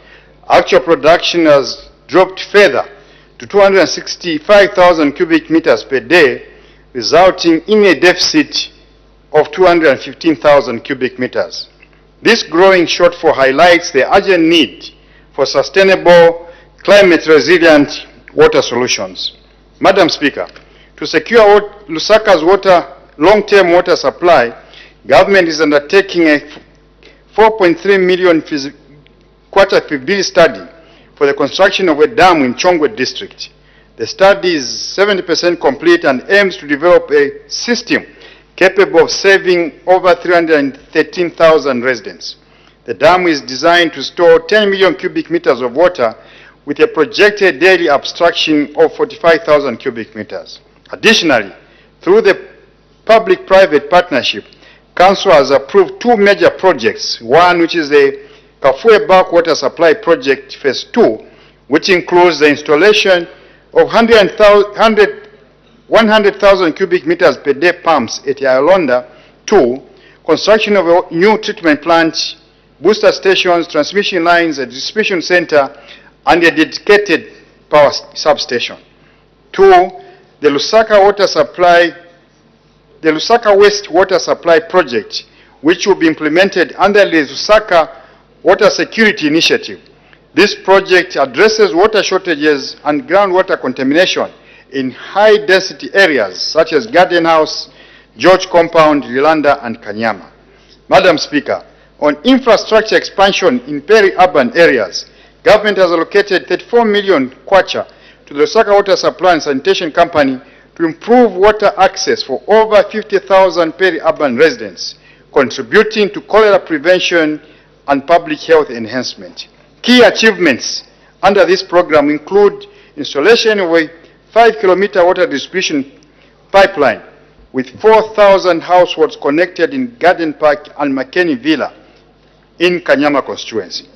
actual production has dropped further to 265,000 cubic meters per day, resulting in a deficit of 215,000 cubic meters. This growing shortfall highlights the urgent need for sustainable, climate-resilient water solutions. Madam Speaker, to secure Lusaka's long-term water supply, government is undertaking a 4.3 million quarter feasibility study for the construction of a dam in Chongwe district. The study is 70% complete and aims to develop a system capable of saving over 313,000 residents. The dam is designed to store 10 million cubic meters of water with a projected daily abstraction of 45,000 cubic meters. Additionally, through the public-private partnership, Council has approved 2 major projects, one which is the Kafue Bulk Water Supply Project Phase 2, which includes the installation of 100,000 cubic meters per day pumps at Yalonda. 2, construction of a new treatment plant, booster stations, transmission lines, a distribution center, and a dedicated power substation. 2, the Lusaka Waste Water Supply Project, which will be implemented under the Lusaka Water Security Initiative. This project addresses water shortages and groundwater contamination in high-density areas such as Garden House, George Compound, Lilanda, and Kanyama. Madam Speaker, on infrastructure expansion in peri-urban areas, government has allocated 34 million kwacha to the Lusaka Water Supply and Sanitation Company to improve water access for over 50,000 peri-urban residents, contributing to cholera prevention and public health enhancement. Key achievements under this program include installation of a 5-kilometer water distribution pipeline with 4,000 households connected in Garden Park and Makeni Villa in Kanyama constituency.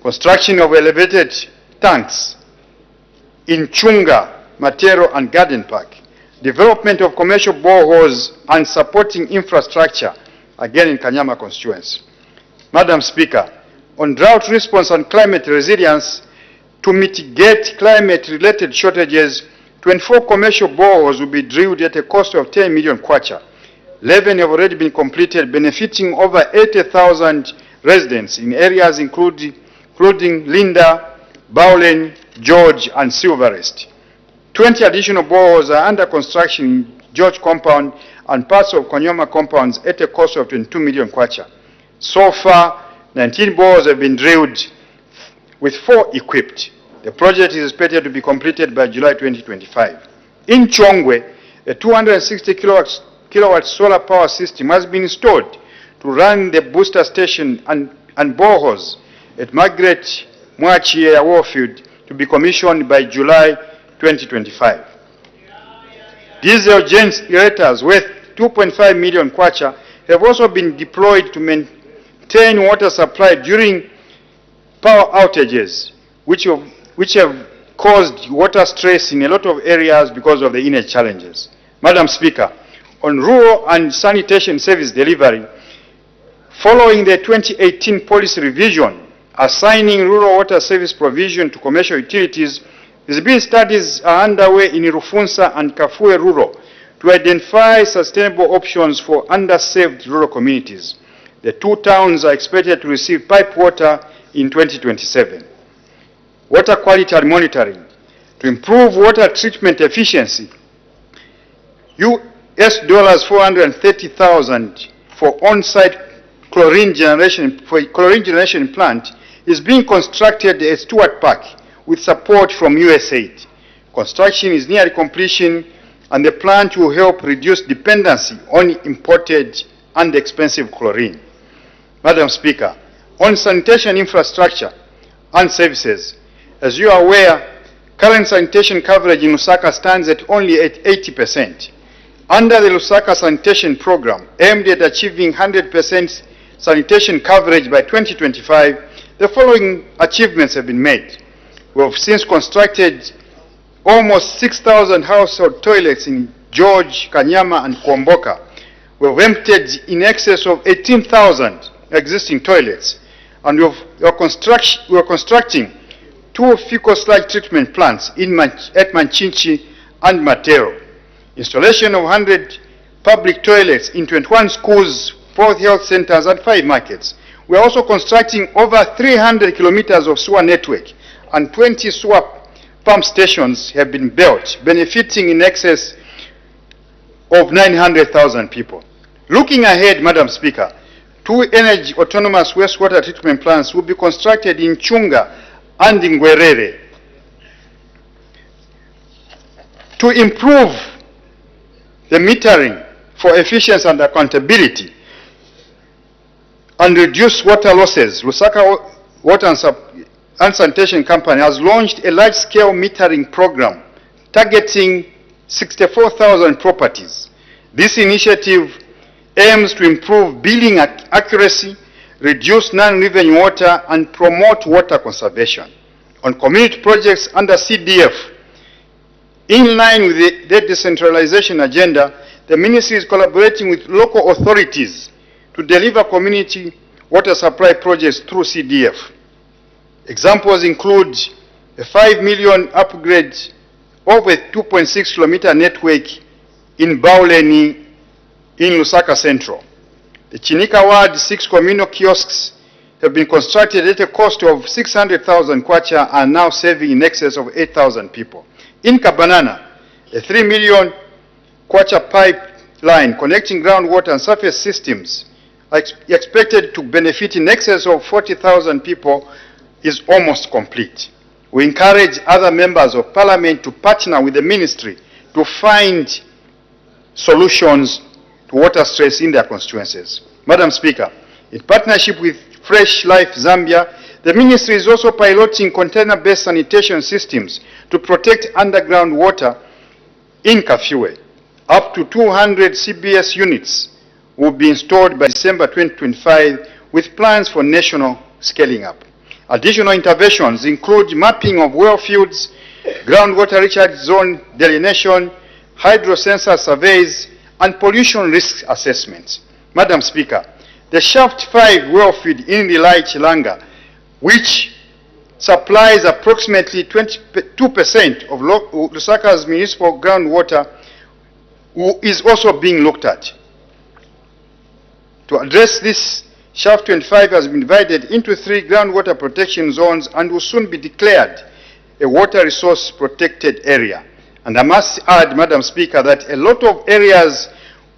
Construction of elevated tanks in Chunga, Matero, and Garden Park. Development of commercial boreholes and supporting infrastructure, again in Kanyama constituency. Madam Speaker, on drought response and climate resilience, to mitigate climate-related shortages, 24 commercial boreholes will be drilled at a cost of 10 million kwacha. 11 have already been completed, benefiting over 80,000 residents in areas including Linda, Bowlen, George, and Silverest. 20 additional boreholes are under construction in George Compound and parts of Konyoma compounds at a cost of 22 million kwacha. So far, 19 boreholes have been drilled with 4 equipped. The project is expected to be completed by July 2025. In Chongwe, a 260 kilowatt solar power system has been installed to run the booster station and boreholes at Margaret Mwachi Warfield to be commissioned by July 2025. Diesel generators worth 2.5 million kwacha have also been deployed to maintain water supply during power outages, which have caused water stress in a lot of areas because of the inner challenges. Madam Speaker, on rural and sanitation service delivery, following the 2018 policy revision assigning rural water service provision to commercial utilities, feasibility studies are underway in Rufunsa and Kafue Rural to identify sustainable options for underserved rural communities. The 2 towns are expected to receive pipe water in 2027. Water quality and monitoring. To improve water treatment efficiency, $430,000 for on-site chlorine generation plant is being constructed at Stewart Park with support from USAID. Construction is nearly completion, and the plant will help reduce dependency on imported and expensive chlorine. Madam Speaker, on sanitation infrastructure and services, as you are aware, current sanitation coverage in Lusaka stands at only 80%. Under the Lusaka sanitation program, aimed at achieving 100% sanitation coverage by 2025, the following achievements have been made. We have since constructed almost 6,000 household toilets in George, Kanyama, and Kwamboka. We have emptied in excess of 18,000 existing toilets, and we are constructing 2 fecal sludge treatment plants at Manchinchi and Matero. Installation of 100 public toilets in 21 schools, 4 health centers, and 5 markets. We are also constructing over 300 kilometers of sewer network, and 20 sewer pump stations have been built, benefiting in excess of 900,000 people. Looking ahead, Madam Speaker, 2 energy autonomous wastewater treatment plants will be constructed in Chunga and in Ngwerere to improve the metering for efficiency and accountability and reduce water losses. Lusaka Water and Sanitation Company has launched a large-scale metering program targeting 64,000 properties. This initiative aims to improve billing accuracy, reduce non-revenue water, and promote water conservation. On community projects under CDF, in line with the decentralization agenda, the Ministry is collaborating with local authorities to deliver community water supply projects through CDF. Examples include a 5 million upgrade of a 2.6 kilometer network in Bauleni in Lusaka Central. The Chinika Ward 6 communal kiosks have been constructed at a cost of 600,000 kwacha and are now serving in excess of 8,000 people. In Kabanana, a 3 million kwacha pipeline connecting groundwater and surface systems expected to benefit in excess of 40,000 people is almost complete. We encourage other members of Parliament to partner with the Ministry to find solutions to water stress in their constituencies. Madam Speaker, in partnership with Fresh Life Zambia, the Ministry is also piloting container-based sanitation systems to protect underground water in Kafue. Up to 200 CBS units will be installed by December 2025 with plans for national scaling up. Additional interventions include mapping of well fields, groundwater recharge zone delineation, hydrosensor surveys, and pollution risk assessments. Madam Speaker, the Shaft 5 well field in Rilai Chilanga, which supplies approximately 22% of Lusaka's municipal groundwater, is also being looked at. To address this, Shaft 25 has been divided into 3 groundwater protection zones and will soon be declared a water resource protected area. And I must add, Madam Speaker, that a lot of areas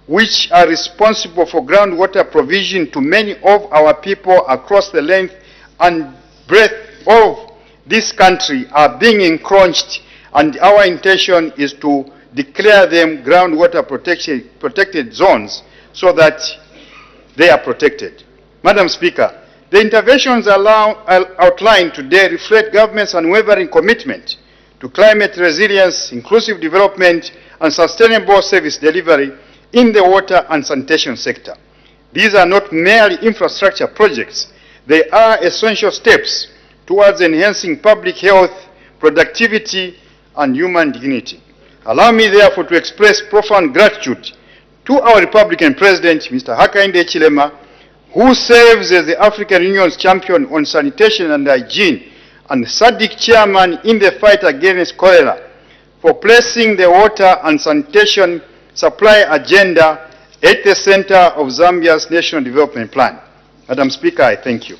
which are responsible for groundwater provision to many of our people across the length and breadth of this country are being encroached, and our intention is to declare them groundwater protected zones so that they are protected. Madam Speaker, the interventions outlined today reflect government's unwavering commitment to climate resilience, inclusive development, and sustainable service delivery in the water and sanitation sector. These are not merely infrastructure projects. They are essential steps towards enhancing public health, productivity, and human dignity. Allow me, therefore, to express profound gratitude to our Republican President, Mr. Hakainde Hichilema, who serves as the African Union's champion on sanitation and hygiene, and SADC chairman in the fight against cholera, for placing the water and sanitation supply agenda at the center of Zambia's National Development Plan. Madam Speaker, I thank you.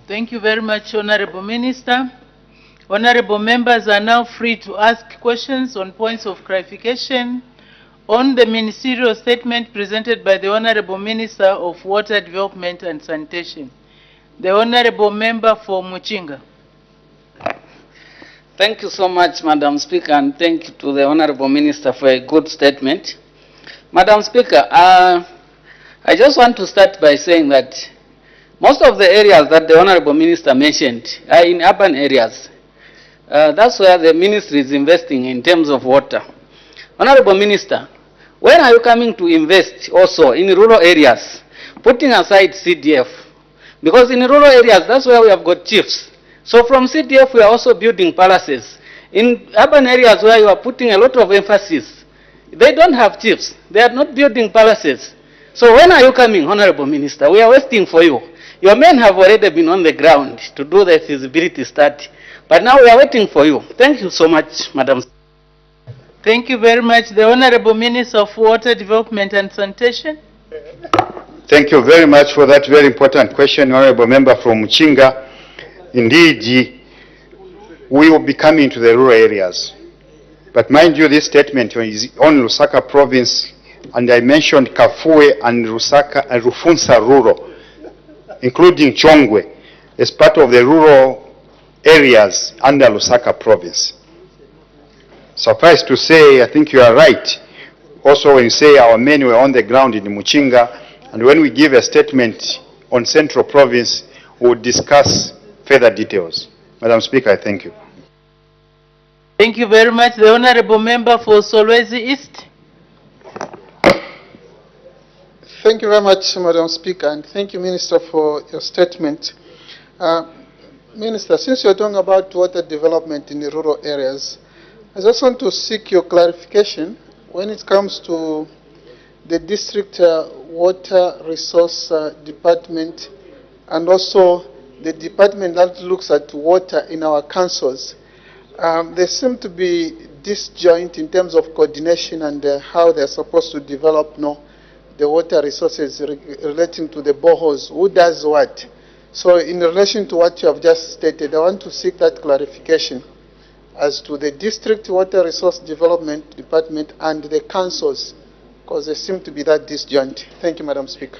Thank you very much, Honorable Minister. Honorable members are now free to ask questions on points of clarification on the ministerial statement presented by the Honorable Minister of Water Development and Sanitation. The Honorable Member for Muchinga. Thank you so much, Madam Speaker, and thank you to the Honorable Minister for a good statement. Madam Speaker, I just want to start by saying that most of the areas that the Honorable Minister mentioned are in urban areas. That's where the ministry is investing in terms of water. Honorable Minister, when are you coming to invest also in rural areas, putting aside CDF? Because in rural areas, that's where we have got chiefs. So from CDF, we are also building palaces. In urban areas where you are putting a lot of emphasis, they don't have chiefs. They are not building palaces. So when are you coming, Honorable Minister? We are waiting for you. Your men have already been on the ground to do the feasibility study. But now we are waiting for you. Thank you so much, Madam. Thank you very much. The Honorable Minister of Water Development and Sanitation. Thank you very much for that very important question, Honorable Member from Muchinga. Indeed, we will be coming to the rural areas. But mind you, this statement is on Lusaka province, and I mentioned Kafue and Lusaka and Rufunsa rural, including Chongwe, as part of the rural areas under Lusaka province. Suffice to say, I think you are right. Also, when you say our men were on the ground in Muchinga, and when we give a statement on Central Province, we will discuss further details. Madam Speaker, I thank you. Thank you very much. The Honorable Member for Solwezi East. Thank you very much, Madam Speaker, and thank you, Minister, for your statement. Minister, since you're talking about water development in the rural areas, I just want to seek your clarification when it comes to the district water resource department and also the department that looks at water in our councils. They seem to be disjoint in terms of coordination and how they're supposed to develop the water resources relating to the boreholes. Who does what? So in relation to what you have just stated, I want to seek that clarification as to the district water resource development department and the councils, because they seem to be that disjoint. Thank you, Madam Speaker.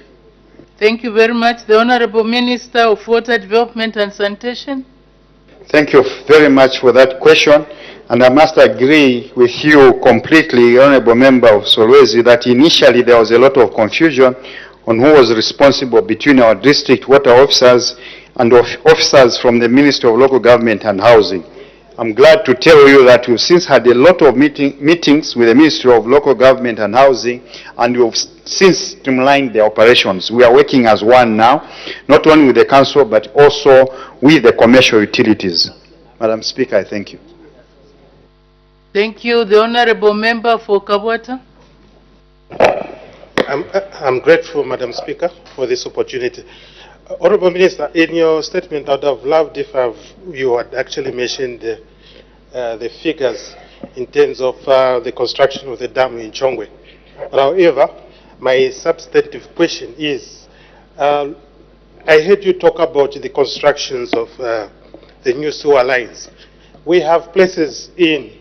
Thank you very much. The Honorable Minister of Water Development and Sanitation. Thank you very much for that question. And I must agree with you completely, Honorable Member of Solwezi, that initially there was a lot of confusion on who was responsible between our district water officers and officers from the Ministry of Local Government and Housing. I'm glad to tell you that we've since had a lot of meetings with the Ministry of Local Government and Housing, and we've since streamlined the operations. We are working as one now, not only with the council, but also with the commercial utilities. Madam Speaker, I thank you. Thank you. The Honorable Member for Kabwata. I'm grateful, Madam Speaker, for this opportunity. Honorable Minister, in your statement, I would have loved if you had actually mentioned the figures in terms of the construction of the dam in Chongwe. However, my substantive question is, I heard you talk about the constructions of the new sewer lines. We have places in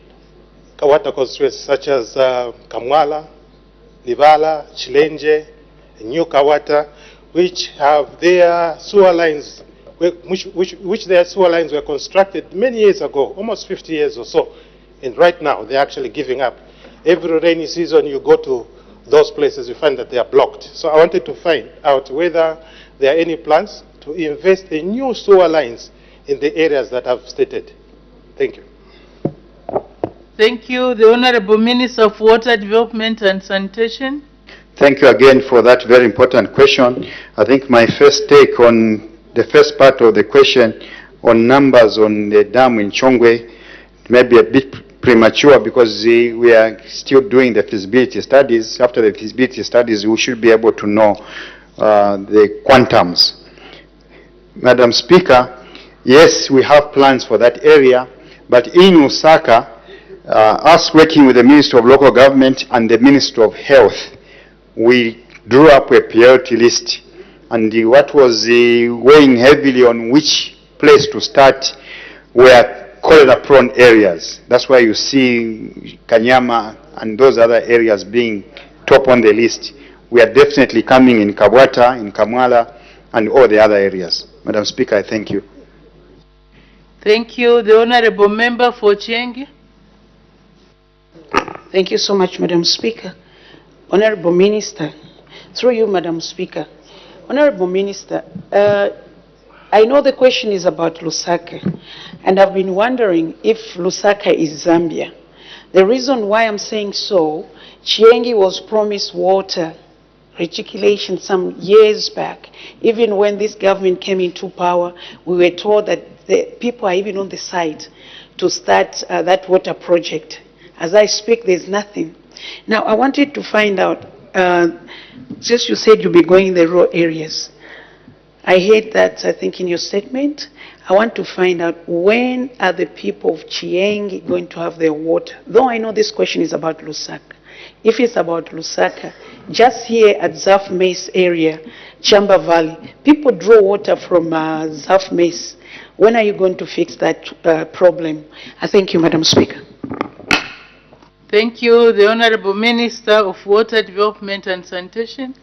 Kawata constituency such as Kamwala, Livala, Chilenje, New Kawata, which have their sewer lines, which their sewer lines were constructed many years ago, almost 50 years or so. And right now, they're actually giving up. Every rainy season you go to those places, you find that they are blocked. So I wanted to find out whether there are any plans to invest in new sewer lines in the areas that I've stated. Thank you. Thank you. The Honorable Minister of Water Development and Sanitation. Thank you again for that very important question. I think my first take on the first part of the question on numbers on the dam in Chongwe may be a bit premature because we are still doing the feasibility studies. After the feasibility studies, we should be able to know the quantums. Madam Speaker, yes, we have plans for that area, but in Lusaka, us working with the Ministry of Local Government and the Ministry of Health, we drew up a priority list, and what was weighing heavily on which place to start were cholera-prone areas. That's why you see Kanyama and those other areas being top on the list. We are definitely coming in Kabwata, in Kamwala, and all the other areas. Madam Speaker, I thank you. Thank you. The Honorable Member for Chiengi. Thank you so much, Madam Speaker. Honorable Minister, through you, Madam Speaker. Honorable Minister, I know the question is about Lusaka, and I've been wondering if Lusaka is Zambia. The reason why I'm saying so, Chiengi was promised water reticulation some years back. Even when this government came into power, we were told that the people are even on the site to start that water project. As I speak, there's nothing. Now, I wanted to find out, just you said you'll be going in the rural areas. I heard that, I think, in your statement. I want to find out, when are the people of Chiengi going to have their water? Though I know this question is about Lusaka. If it's about Lusaka, just here at Zaf Maize area, Chamba Valley, people draw water from Zaf Maize. When are you going to fix that problem? I thank you, Madam Speaker. Thank you. The Honorable Minister of Water Development and Sanitation.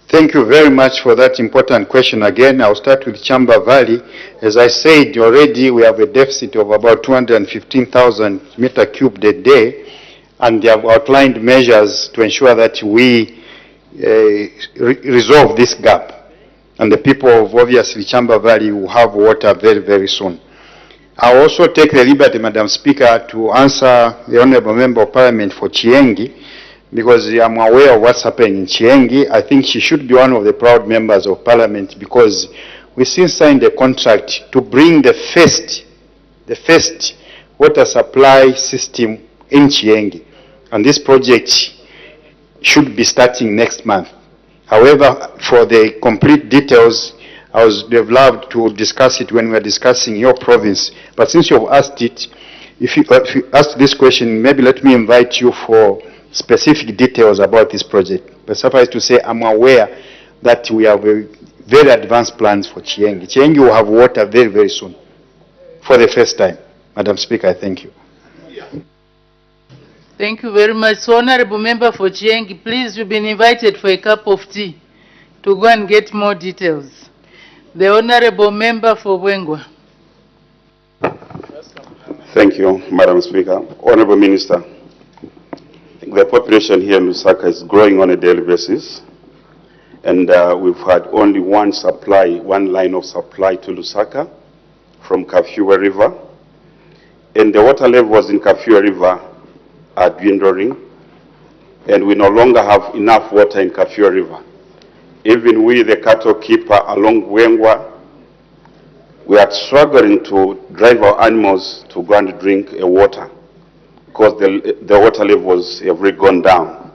Thank you very much for that important question again. I'll start with Chamba Valley. As I said already, we have a deficit of about 215,000 meter cubed a day, and they have outlined measures to ensure that we resolve this gap. And the people of, obviously, Chamba Valley will have water very, very soon. I also take the liberty, Madam Speaker, to answer the Honourable Member of Parliament for Chiengi, because I'm aware of what's happening in Chiengi. I think she should be one of the proud members of Parliament, because we since signed a contract to bring the first water supply system in Chiengi. And this project should be starting next month. However, for the complete details, I would have loved to discuss it when we are discussing your province. But since you've asked it, if you asked this question, maybe let me invite you for specific details about this project. But suffice to say, I'm aware that we have very advanced plans for Chiengi. Chiengi will have water very, very soon, for the first time. Madam Speaker, I thank you. Thank you very much. So, Honorable Member for Chiengi, please, you've been invited for a cup of tea to go and get more details. The Honorable Member for Wengwa. Thank you, Madam Speaker. Honorable Minister, the population here in Lusaka is growing on a daily basis, and we've had only one line of supply to Lusaka from Kafue River, and the water levels in Kafue River are dwindling, and we no longer have enough water in Kafue River. Even we, the cattle keeper along Wengwa, we are struggling to drive our animals to go and drink water, because the water levels have really gone down.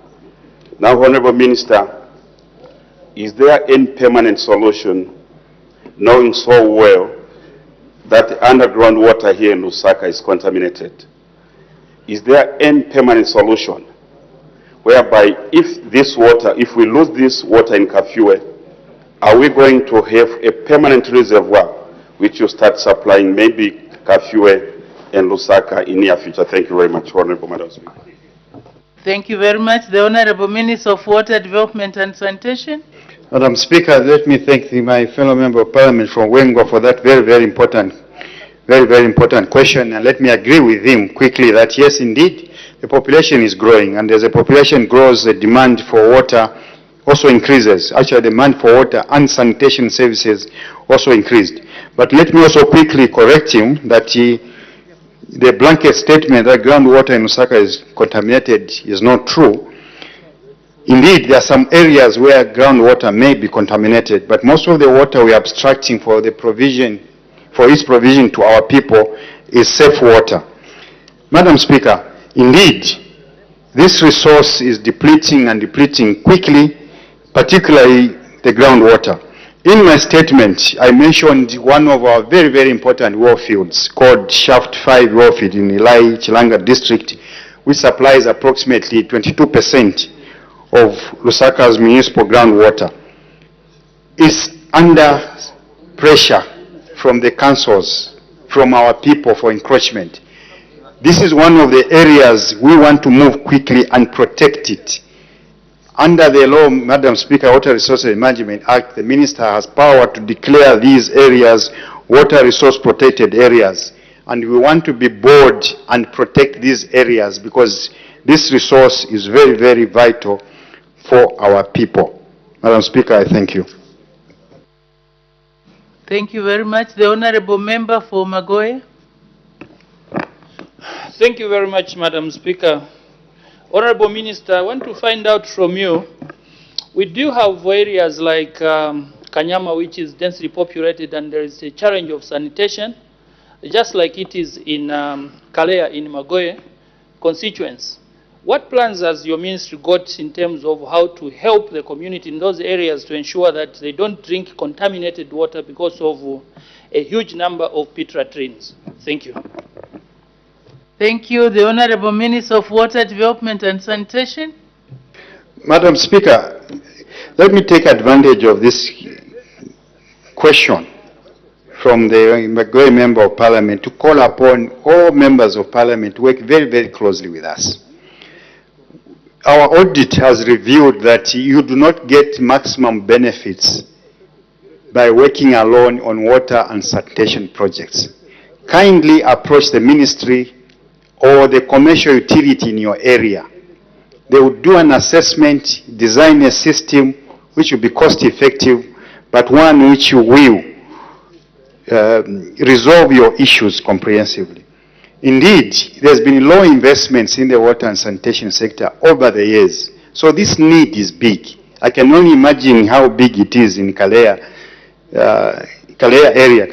Now, Honorable Minister, is there any permanent solution, knowing so well that the underground water here in Lusaka is contaminated? Is there any permanent solution whereby if we lose this water in Kafue, are we going to have a permanent reservoir which will start supplying maybe Kafue and Lusaka in near future? Thank you very much, Honorable Madam Speaker. Thank you very much. The Honorable Minister of Water Development and Sanitation. Madam Speaker, let me thank my fellow Member of Parliament from Wengwa for that very important question, and let me agree with him quickly that yes, indeed, the population is growing, and as the population grows, the demand for water also increases. Actually, the demand for water and sanitation services also increased. But let me also quickly correct him that the blanket statement that groundwater in Lusaka is contaminated is not true. Indeed, there are some areas where groundwater may be contaminated, but most of the water we are abstracting for its provision to our people is safe water. Madam Speaker, indeed, this resource is depleting and depleting quickly, particularly the groundwater. In my statement, I mentioned one of our very important well fields called Shaft 5 well field in Ilai, Chilanga district, which supplies approximately 22% of Lusaka's municipal groundwater. Is under pressure from the councils from our people for encroachment. This is one of the areas we want to move quickly and protect it. Under the law, Madam Speaker, Water Resources Management Act, the Minister has power to declare these areas water resource protected areas. And we want to be bold and protect these areas because this resource is very, very vital for our people. Madam Speaker, I thank you. Thank you very much. The Honorable Member for Magoye. Thank you very much, Madam Speaker. Honorable Minister, I want to find out from you, we do have areas like Kanyama, which is densely populated, and there is a challenge of sanitation, just like it is in Kalea in Magoye constituents. What plans has your ministry got in terms of how to help the community in those areas to ensure that they don't drink contaminated water because of a huge number of pit latrines? Thank you. Thank you. The Honorable Minister of Water Development and Sanitation. Madam Speaker, let me take advantage of this question from the Magoye Member of Parliament to call upon all members of Parliament to work very, very closely with us. Our audit has revealed that you do not get maximum benefits by working alone on water and sanitation projects. Kindly approach the ministry or the commercial utility in your area. They will do an assessment, design a system which will be cost effective, but one which will resolve your issues comprehensively. Indeed, there's been low investments in the water and sanitation sector over the years. So this need is big. I can only imagine how big it is in Kalea area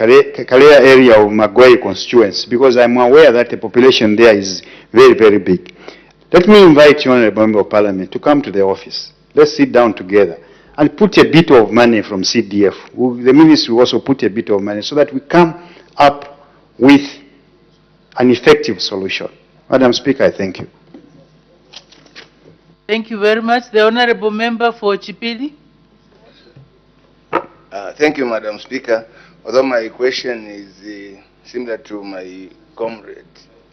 of Magoye constituency, because I'm aware that the population there is very, very big. Let me invite you, Honorable Member of Parliament, to come to the office. Let's sit down together and put a bit of money from CDF. The ministry will also put a bit of money so that we come up with an effective solution. Madam Speaker, I thank you. Thank you very much. The Honorable Member for Chipili. Thank you, Madam Speaker. Although my question is similar to my comrade,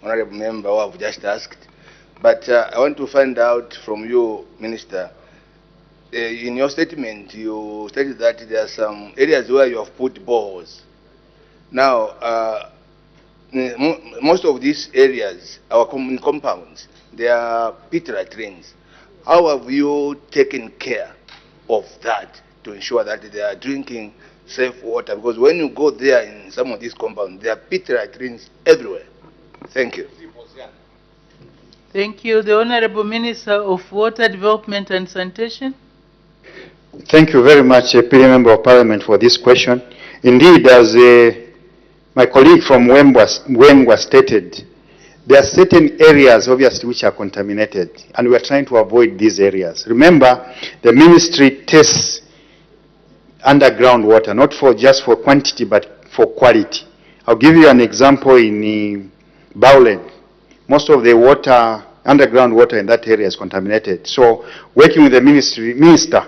Honorable Member, who I've just asked, but I want to find out from you, Minister, in your statement, you stated that there are some areas where you have put boreholes. Now, most of these areas, our common compounds, they are pit latrines. How have you taken care of that to ensure that they are drinking safe water? Because when you go there in some of these compounds, there are pit latrines everywhere. Thank you. Thank you. The Honorable Minister of Water Development and Sanitation. Thank you very much, Member of Parliament, for this question. Indeed, as my colleague from Wembwa stated, there are certain areas, obviously, which are contaminated, and we are trying to avoid these areas. Remember, the ministry tests underground water, not just for quantity, but for quality. I'll give you an example in Bowland. Most of the water, underground water in that area is contaminated. So, working with the Minister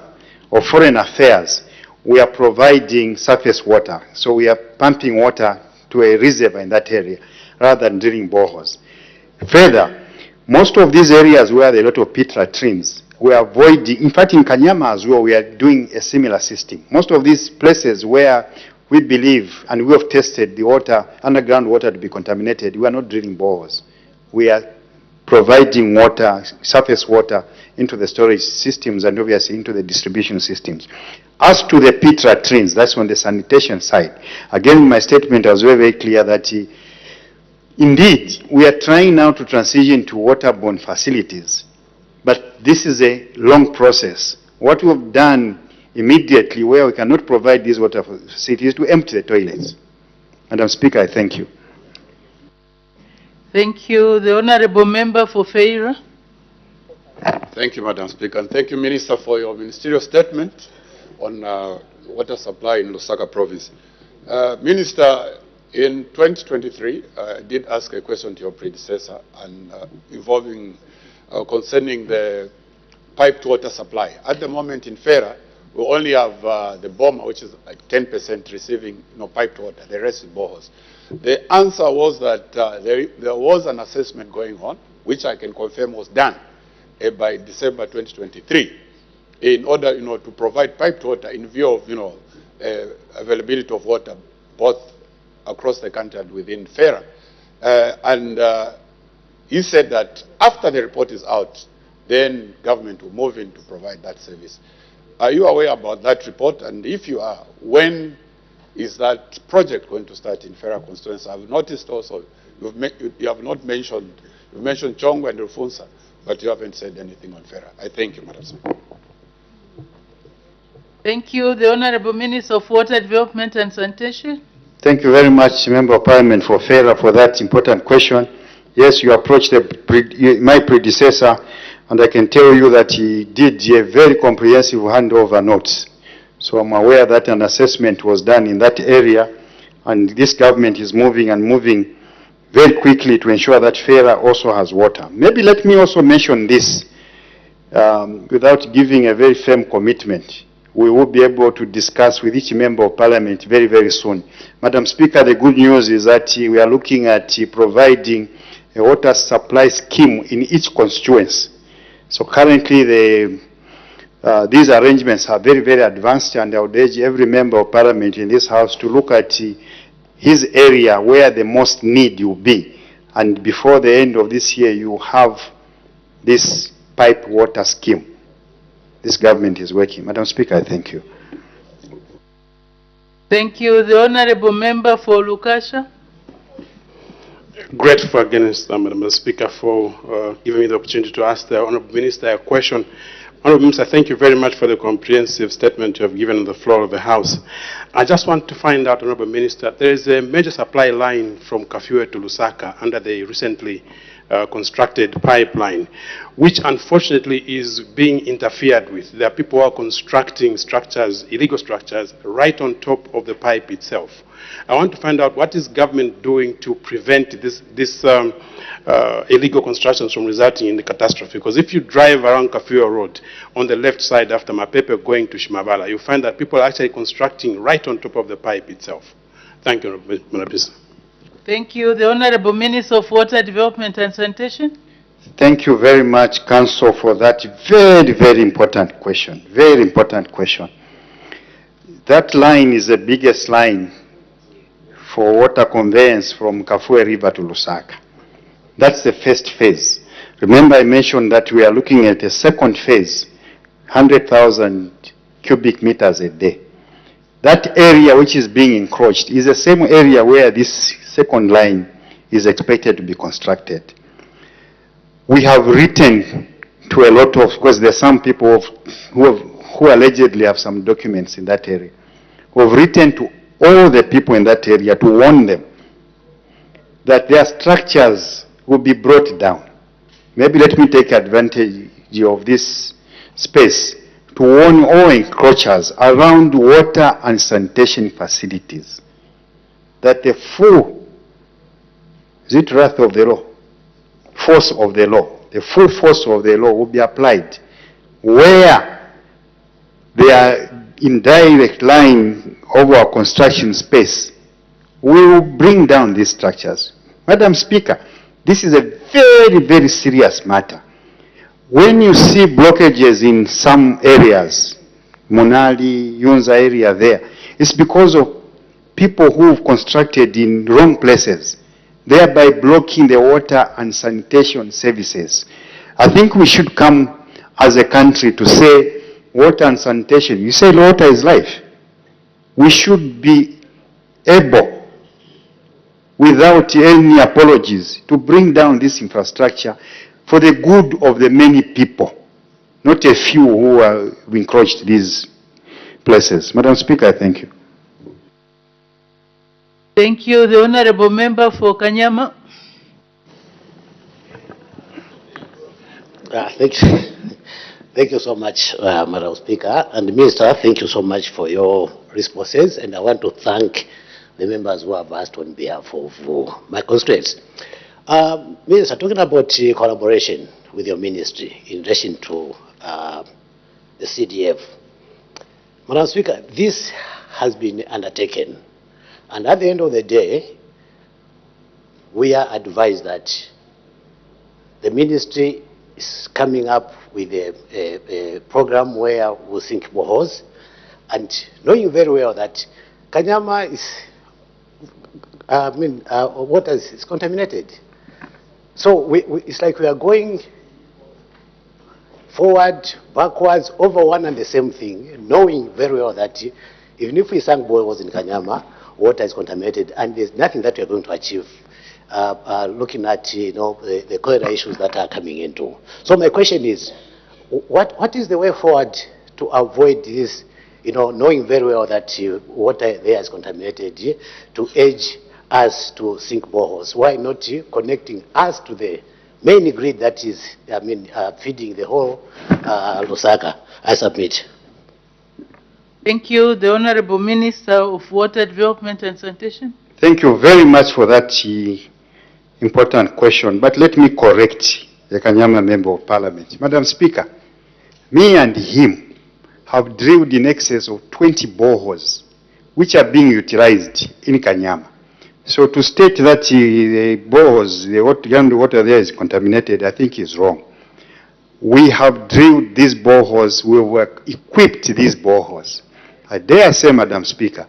of Foreign Affairs, we are providing surface water. So we are pumping water to a reservoir in that area rather than drilling boreholes. Further, most of these areas where there are a lot of pit latrines, we are avoiding, in fact in Kanyama as well, we are doing a similar system. Most of these places where we believe and we have tested the water, underground water to be contaminated, we are not drilling boreholes. We are providing water, surface water, into the storage systems and obviously into the distribution systems. As to the pit latrines, that's on the sanitation side. Again, in my statement, I was very, very clear that indeed, we are trying now to transition to waterborne facilities. But this is a long process. What we have done immediately where we cannot provide these water facilities is to empty the toilets. Madam Speaker, I thank you. Thank you. The Honorable Member for Feira. Thank you, Madam Speaker. And thank you, Minister, for your ministerial statement on water supply in Lusaka province. Minister, in 2023, I did ask a question to your predecessor and concerning the piped water supply. At the moment in Feira, We only have the Boma, which is like 10% receiving piped water, the rest is boreholes. The answer was that there was an assessment going on, which I can confirm was done by December 2023, in order to provide piped water in view of availability of water both across the country and within FERA. He said that after the report is out, then government will move in to provide that service. Are you aware about that report? And if you are, when is that project going to start in FERA constituency? I've noticed also you have not mentioned, you mentioned Chongo and Rufunsa, but you haven't said anything on FERA. I thank you, Madam Speaker. Thank you. The Honorable Minister of Water Development and Sanitation. Thank you very much, Member of Parliament, for FERA for that important question. Yes, you approached my predecessor, and I can tell you that he did a very comprehensive handover notes. So I'm aware that an assessment was done in that area, and this government is moving very quickly to ensure that FERA also has water. Maybe let me also mention this, without giving a very firm commitment. We will be able to discuss with each member of parliament very, very soon. Madam Speaker, the good news is that we are looking at providing a water supply scheme in each constituency. So currently these arrangements are very, very advanced, and I would urge every member of parliament in this house to look at his area where the most need will be. And before the end of this year, you have this pipe water scheme. This government is working. Madam Speaker, I thank you. Thank you. The Honorable Member for Lukasha. Grateful again, Madam Speaker, for giving me the opportunity to ask the Honorable Minister a question. Honorable Minister, thank you very much for the comprehensive statement you have given on the floor of the House. I just want to find out, Honorable Minister, there is a major supply line from Kafue to Lusaka under the recently constructed pipeline, which unfortunately is being interfered with. There are people who are constructing structures, illegal structures, right on top of the pipe itself. I want to find out what is government doing to prevent this illegal constructions from resulting in the catastrophe. Because if you drive around Kafue Road on the left side after Mapepe going to Shimabala, you find that people are actually constructing right on top of the pipe itself. Thank you, Madam Minister. Thank you. The Honorable Minister of Water Development and Sanitation. Thank you very much, Council, for that very, very important question. Very important question. That line is the biggest line for water conveyance from Kafue River to Lusaka. That's the first phase. Remember, I mentioned that we are looking at a second phase, 100,000 cubic meters a day. That area which is being encroached is the same area where this second line is expected to be constructed. We have written to a lot of, because there are some people who allegedly have some documents in that area. We've written to all the people in that area to warn them that their structures will be brought down. Maybe let me take advantage of this space to warn all encroachers around water and sanitation facilities that the full, wrath of the law, force of the law, the full force of the law will be applied where they are in direct line of our construction space. We will bring down these structures. Madam Speaker, this is a very, very serious matter. When you see blockages in some areas, Monali, Yunza area there, it's because of people who've constructed in wrong places, thereby blocking the water and sanitation services. I think we should come as a country to say water and sanitation. You say water is life. We should be able, without any apologies, to bring down this infrastructure for the good of the many people, not a few who are encroached these places. Madam Speaker, I thank you. Thank you. The Honorable Member for Kanyama. Thank you so much, Madam Speaker. And Minister, thank you so much for your responses. And I want to thank the members who have asked on behalf of my constituents. Minister, talking about collaboration with your ministry in relation to the CDF, Madam Speaker, this has been undertaken, and at the end of the day, we are advised that the ministry is coming up with a program where we sink boreholes, and knowing very well that Kanyama is, water is contaminated. So it's like we are going forward, backwards, over one and the same thing, knowing very well that even if we sank boreholes in Kanyama, water is contaminated, and there's nothing that we are going to achieve. Looking at the cholera issues that are coming into. So my question is, what is the way forward to avoid this? Knowing very well that water there is contaminated, to urge us to sink boreholes. Why not connecting us to the main grid that is, feeding the whole Lusaka? I submit. Thank you. The Honorable Minister of Water Development and Sanitation. Thank you very much for that important question, but let me correct the Kanyama Member of Parliament. Madam Speaker, me and him have drilled in excess of 20 boreholes, which are being utilized in Kanyama. So to state that the boreholes, the groundwater there is contaminated, I think is wrong. We have drilled these boreholes, we have equipped these boreholes. I dare say, Madam Speaker,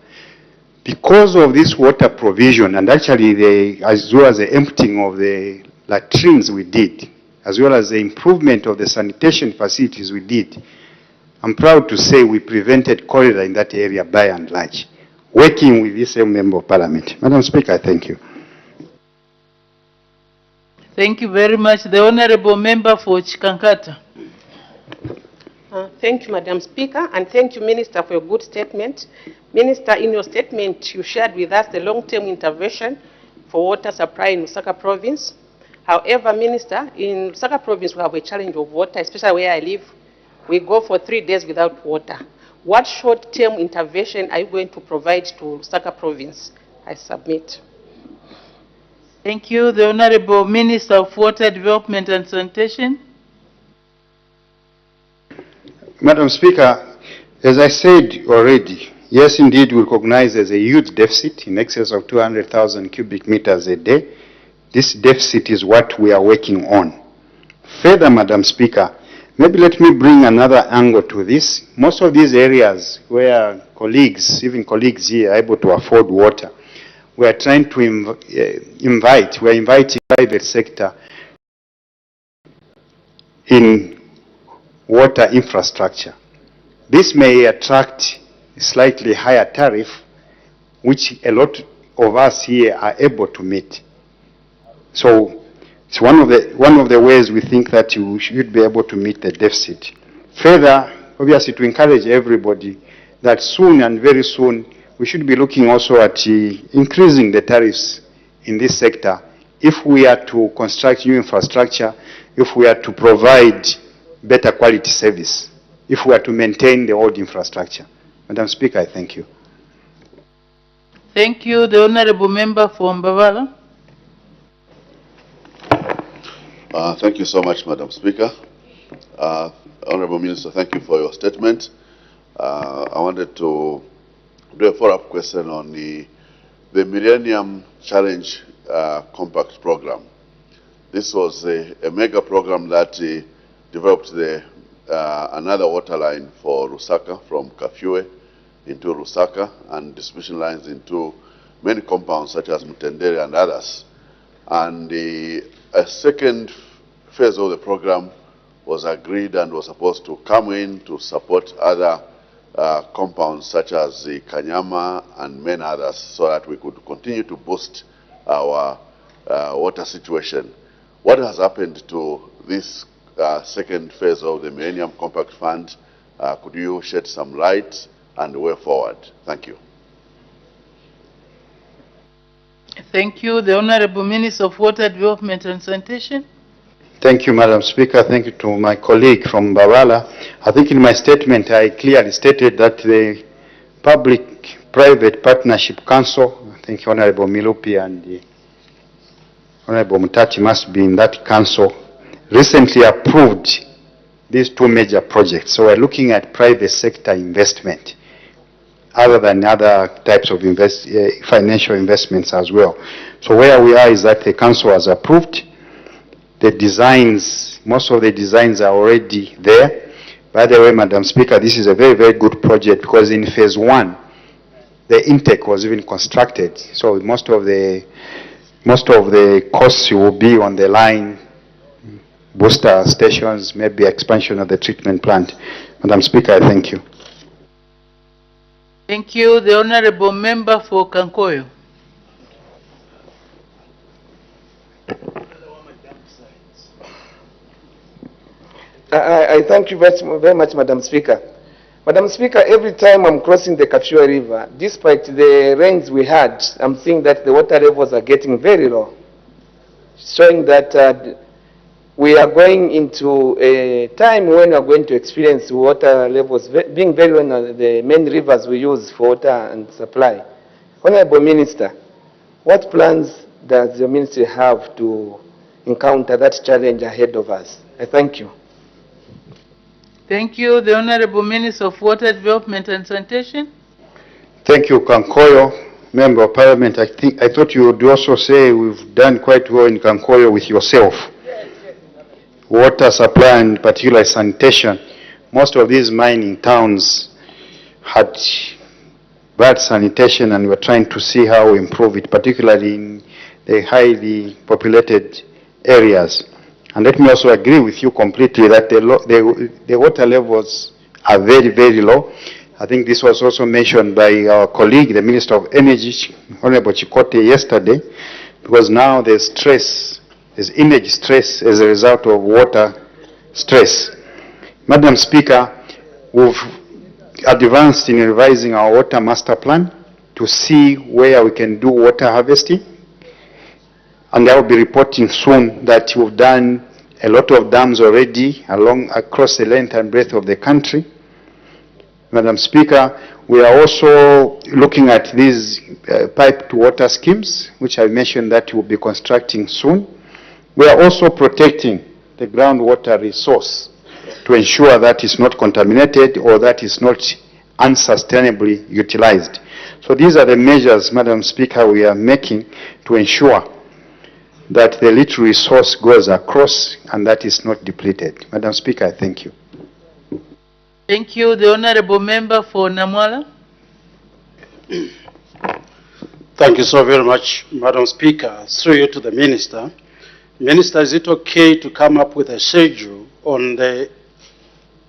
because of this water provision, and actually as well as the emptying of the latrines we did, as well as the improvement of the sanitation facilities we did, I'm proud to say we prevented cholera in that area by and large, working with this same Member of Parliament. Madam Speaker, I thank you. Thank you very much. The Honorable Member for Chikankata. Thank you, Madam Speaker, and thank you, Minister, for your good statement. Minister, in your statement, you shared with us the long-term intervention for water supply in Lusaka Province. However, Minister, in Lusaka Province, we have a challenge of water, especially where I live. We go for 3 days without water. What short-term intervention are you going to provide to Lusaka Province? I submit. Thank you. The Honorable Minister of Water Development and Sanitation. Madam Speaker, as I said already, yes, indeed, we recognize there's a huge deficit in excess of 200,000 cubic meters a day. This deficit is what we are working on. Further, Madam Speaker, maybe let me bring another angle to this. Most of these areas where colleagues, even colleagues here, are able to afford water, we are trying to inviting private sector in water infrastructure. This may attract a slightly higher tariff, which a lot of us here are able to meet. So it's one of the ways we think that you should be able to meet the deficit. Further, obviously, to encourage everybody that soon and very soon we should be looking also at increasing the tariffs in this sector if we are to construct new infrastructure, if we are to provide better quality service, if we are to maintain the old infrastructure. Madam Speaker, I thank you. Thank you. The Honorable Member for Mbavala. Thank you so much, Madam Speaker. Honorable Minister, thank you for your statement. I wanted to do a follow-up question on the Millennium Challenge Compact Program. This was a mega program that developed another water line for Lusaka from Kafue into Lusaka and distribution lines into many compounds such as Mutendere and others. And a second phase of the program was agreed and was supposed to come in to support other compounds such as the Kanyama and many others so that we could continue to boost our water situation. What has happened to this second phase of the Millennium Compact Fund? Could you shed some light and the way forward? Thank you. Thank you. The Honorable Minister of Water Development and Sanitation. Thank you, Madam Speaker. Thank you to my colleague from Bawala. I think in my statement I clearly stated that the Public-Private Partnership Council, I think Honorable Milupi and Honorable Mutati must be in that council, recently approved these two major projects. So we're looking at private sector investment other than other types of financial investments as well. So where we are is that the council has approved the designs. Most of the designs are already there. By the way, Madam Speaker, this is a very, very good project because in phase 1, the intake was even constructed. So most of the costs will be on the line, booster stations, maybe expansion of the treatment plant. Madam Speaker, I thank you. Thank you. The Honorable Member for Kankoyo. I thank you very much, Madam Speaker. Madam Speaker, every time I'm crossing the Kachua River, despite the rains we had, I'm seeing that the water levels are getting very low, showing that we are going into a time when we are going to experience water levels being very low in the main rivers we use for water and supply. Honorable Minister, what plans does your ministry have to encounter that challenge ahead of us? I thank you. Thank you. The Honorable Minister of Water Development and Sanitation. Thank you, Kankoyo. Member of Parliament, I thought you would also say we've done quite well in Kankoyo with yourself. Water supply and particularly sanitation. Most of these mining towns had bad sanitation and we're trying to see how we improve it, particularly in the highly populated areas. And let me also agree with you completely that the water levels are very, very low. I think this was also mentioned by our colleague, the Minister of Energy, Honorable Chikote, yesterday, because now there's stress, there's image stress as a result of water stress. Madam Speaker, we've advanced in revising our water master plan to see where we can do water harvesting. And I will be reporting soon that we've done a lot of dams already across the length and breadth of the country. Madam Speaker, we are also looking at these pipe to water schemes, which I mentioned that we'll be constructing soon. We are also protecting the groundwater resource to ensure that it's not contaminated or that it's not unsustainably utilized. So these are the measures, Madam Speaker, we are making to ensure that the little resource goes across and that is not depleted. Madam Speaker, I thank you. Thank you. The Honorable Member for Namwala. Thank you so very much, Madam Speaker. Through you to the Minister. Minister, is it okay to come up with a schedule on the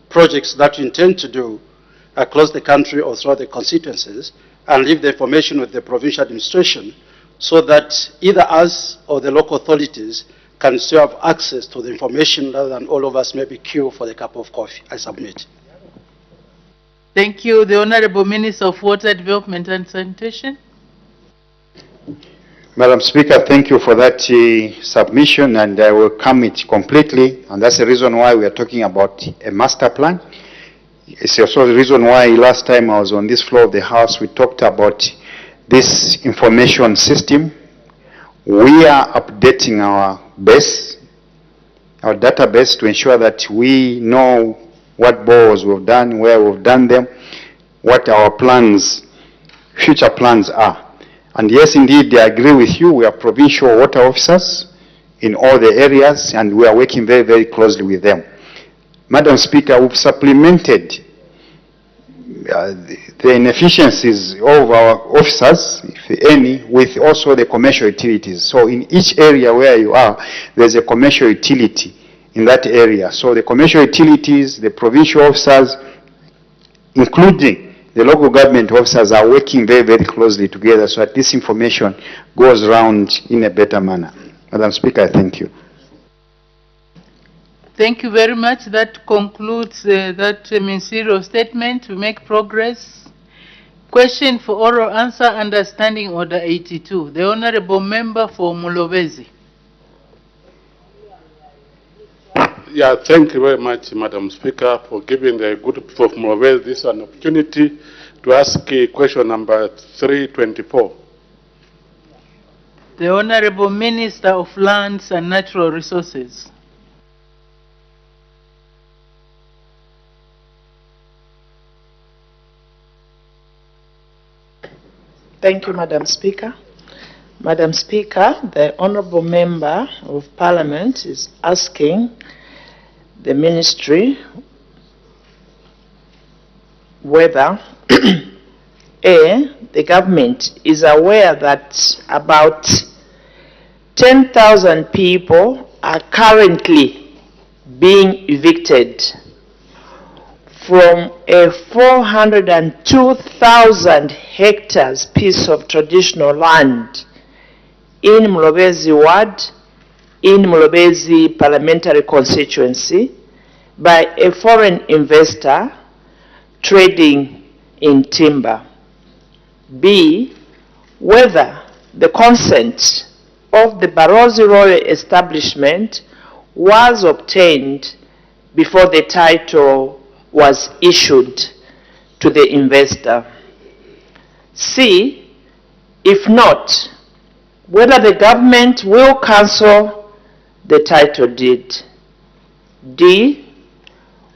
projects that you intend to do across the country or throughout the constituencies and leave the information with the provincial administration so that either us or the local authorities can still have access to the information rather than all of us maybe queue for the cup of coffee? I submit. Thank you. The Honorable Minister of Water Development and Sanitation. Madam Speaker, thank you for that submission, and I welcome it completely. And that's the reason why we are talking about a master plan. It's also the reason why last time I was on this floor of the House, we talked about this information system. We are updating our database to ensure that we know what bores we've done, where we've done them, what our plans, future plans are. And yes, indeed, I agree with you. We are provincial water officers in all the areas, and we are working very, very closely with them. Madam Speaker, we've supplemented the inefficiencies of our officers, if any, with also the commercial utilities. So in each area where you are, there's a commercial utility in that area. So the commercial utilities, the provincial officers, including the local government officers, are working very, very closely together so that this information goes around in a better manner. Madam Speaker, I thank you. Thank you very much. That concludes that ministerial statement. We make progress. Question for oral answer, understanding order 82. The Honorable Member for Mulobezi. Yeah, thank you very much, Madam Speaker, for giving the good people of Mulobezi this an opportunity to ask question number 324. The Honorable Minister of Lands and Natural Resources. Thank you, Madam Speaker. Madam Speaker, the Honourable Member of Parliament is asking the Ministry whether A, the government is aware that about 10,000 people are currently being evicted from a 402,000 hectares piece of traditional land in Mulobezi Ward, in Mulobezi Parliamentary Constituency, by a foreign investor trading in timber. B, whether the consent of the Barozi Royal Establishment was obtained before the title was issued to the investor. C, if not, whether the government will cancel the title deed. D,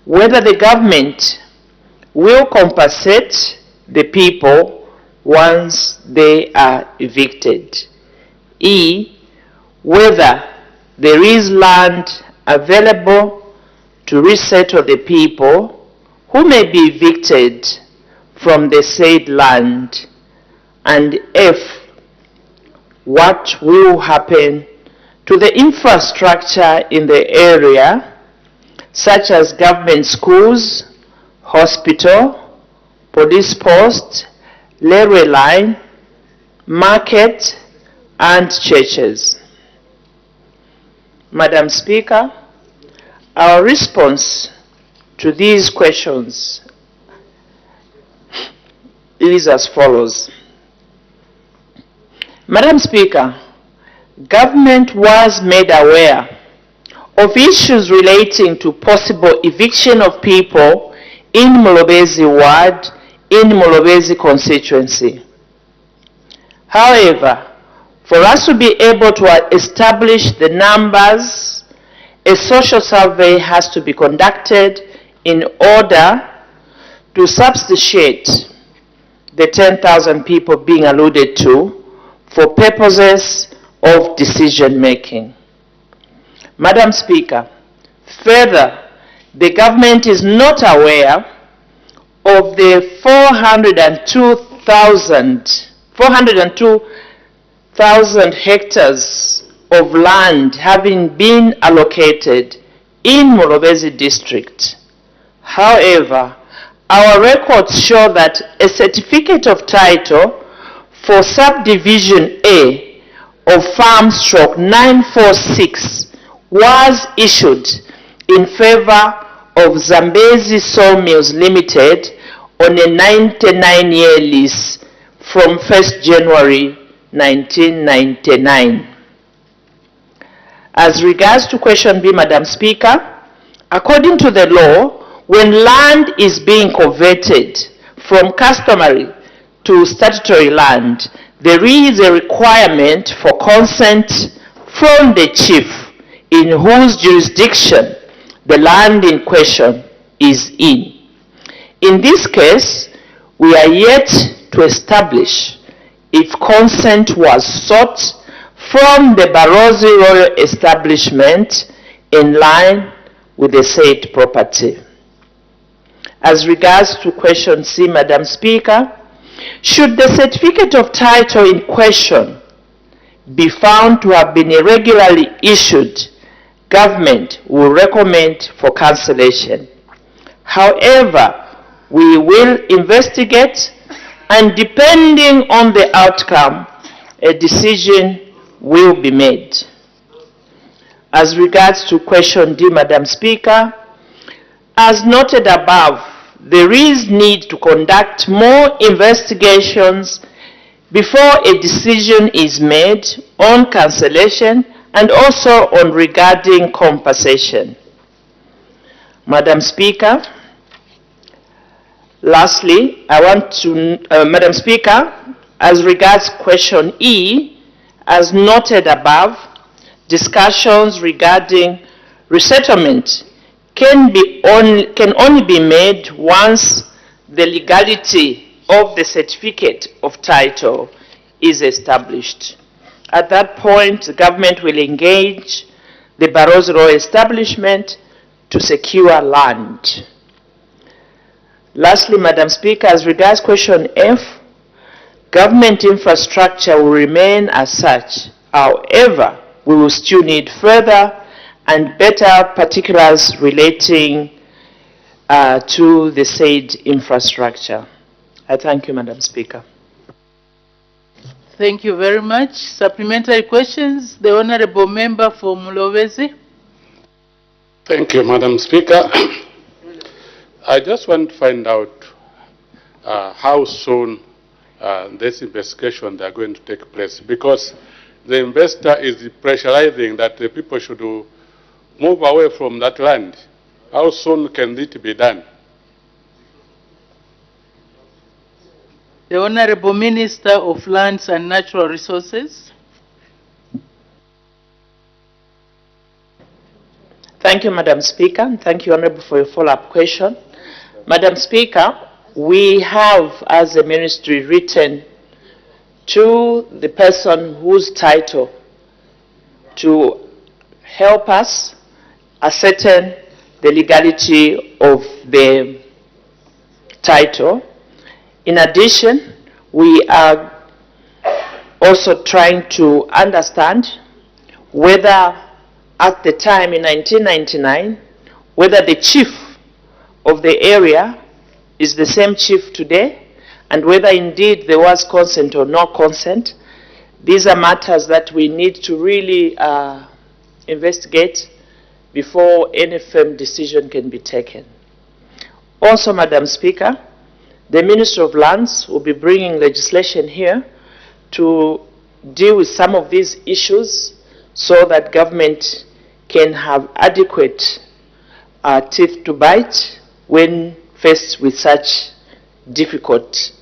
whether the government will compensate the people once they are evicted. E, whether there is land available to resettle the people who may be evicted from the said land. And F, what will happen to the infrastructure in the area, such as government schools, hospital, police post, railway line, market, and churches. Madam Speaker, our response to these questions is as follows. Madam Speaker, government was made aware of issues relating to possible eviction of people in Mulobezi Ward, in Mulobezi constituency. However, for us to be able to establish the numbers, a social survey has to be conducted in order to substantiate the 10,000 people being alluded to for purposes of decision making. Madam Speaker, further, the government is not aware of the 402,000 hectares of land having been allocated in Mulobezi district. However, our records show that a certificate of title for subdivision A of Farm/946 was issued in favor of Zambezi Sawmills Limited on a 99-year lease from 1st January 1999. As regards to question B, Madam Speaker, according to the law, when land is being converted from customary to statutory land, there is a requirement for consent from the chief in whose jurisdiction the land in question is in. In this case, we are yet to establish if consent was sought from the Barozi Royal Establishment in line with the said property. As regards to question C, Madam Speaker, should the certificate of title in question be found to have been irregularly issued, government will recommend for cancellation. However, we will investigate, and depending on the outcome, a decision will be made. As regards to question D, Madam Speaker, as noted above, there is need to conduct more investigations before a decision is made on cancellation and also on regarding compensation. Madam Speaker, lastly, I want to, Madam Speaker, as regards question E, as noted above, discussions regarding resettlement can only be made once the legality of the certificate of title is established. At that point, the government will engage the Barroso Road establishment to secure land. Lastly, Madam Speaker, as regards question F, government infrastructure will remain as such. However, we will still need further and better particulars relating to the said infrastructure. I thank you, Madam Speaker. Thank you very much. Supplementary questions. The Honorable Member for Mulobezi. Thank you, Madam Speaker. I just want to find out how soon this investigation they are going to take place, because the investor is pressurizing that the people should move away from that land. How soon can it be done? The Honorable Minister of Lands and Natural Resources. Thank you, Madam Speaker, and thank you, Honorable, for your follow-up question. Madam Speaker, we have, as a ministry, written to the person whose title to help us ascertain the legality of the title. In addition, we are also trying to understand whether at the time in 1999, whether the chief of the area is the same chief today, and whether indeed there was consent or no consent. These are matters that we need to really investigate before any firm decision can be taken. Also, Madam Speaker, the Minister of Lands will be bringing legislation here to deal with some of these issues so that government can have adequate teeth to bite when faced with such difficult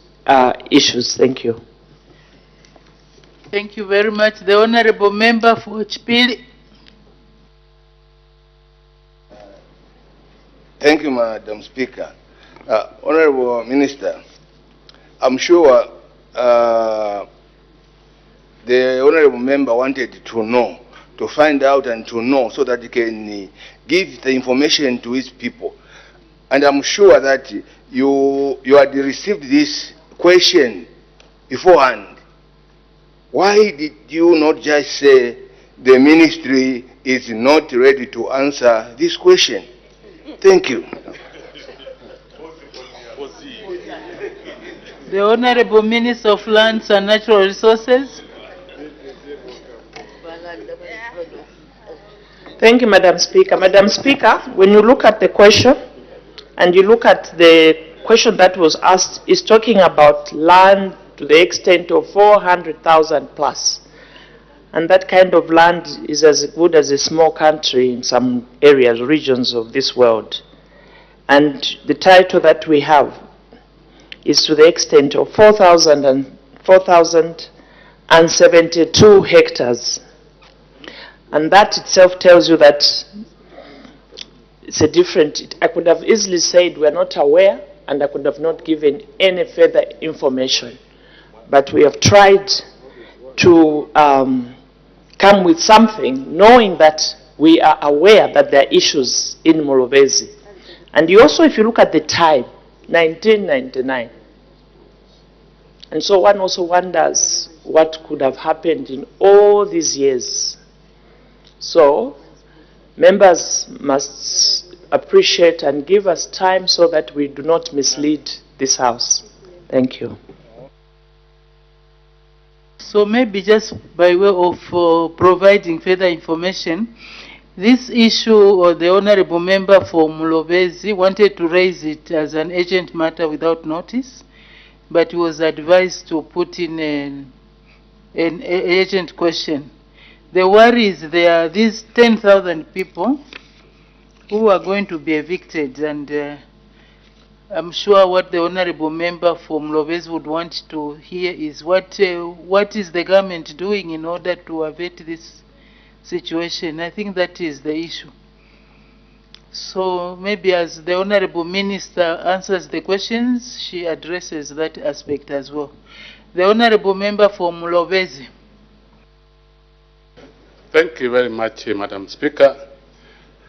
issues. Thank you. Thank you very much. The Honorable Member for Chipili. Thank you, Madam Speaker. Honorable Minister, I'm sure the Honorable Member wanted to know, to find out and to know so that he can give the information to his people. And I'm sure that you had received this question beforehand. Why did you not just say the ministry is not ready to answer this question? Thank you. The Honorable Minister of Lands and Natural Resources. Thank you, Madam Speaker. Madam Speaker, when you look at the question and you look at the question that was asked, is talking about land to the extent of 400,000 plus. And that kind of land is as good as a small country in some areas, regions of this world. And the title that we have is to the extent of 4,072 hectares. And that itself tells you that it's a different, I could have easily said we're not aware, and I could have not given any further information. But we have tried to come with something, knowing that we are aware that there are issues in Mulobezi. And you also, if you look at the time, 1999. And so one also wonders what could have happened in all these years. So members must appreciate and give us time so that we do not mislead this House. Thank you. So maybe just by way of providing further information, this issue, or the Honorable Member for Mulobezi wanted to raise it as an urgent matter without notice, but he was advised to put in an urgent question. The worry is there are these 10,000 people who are going to be evicted, and I'm sure what the Honorable Member for Mulobezi would want to hear is what is the government doing in order to avert this situation. I think that is the issue. So maybe as the Honorable Minister answers the questions, she addresses that aspect as well. The Honorable Member for Mulobezi. Thank you very much, Madam Speaker.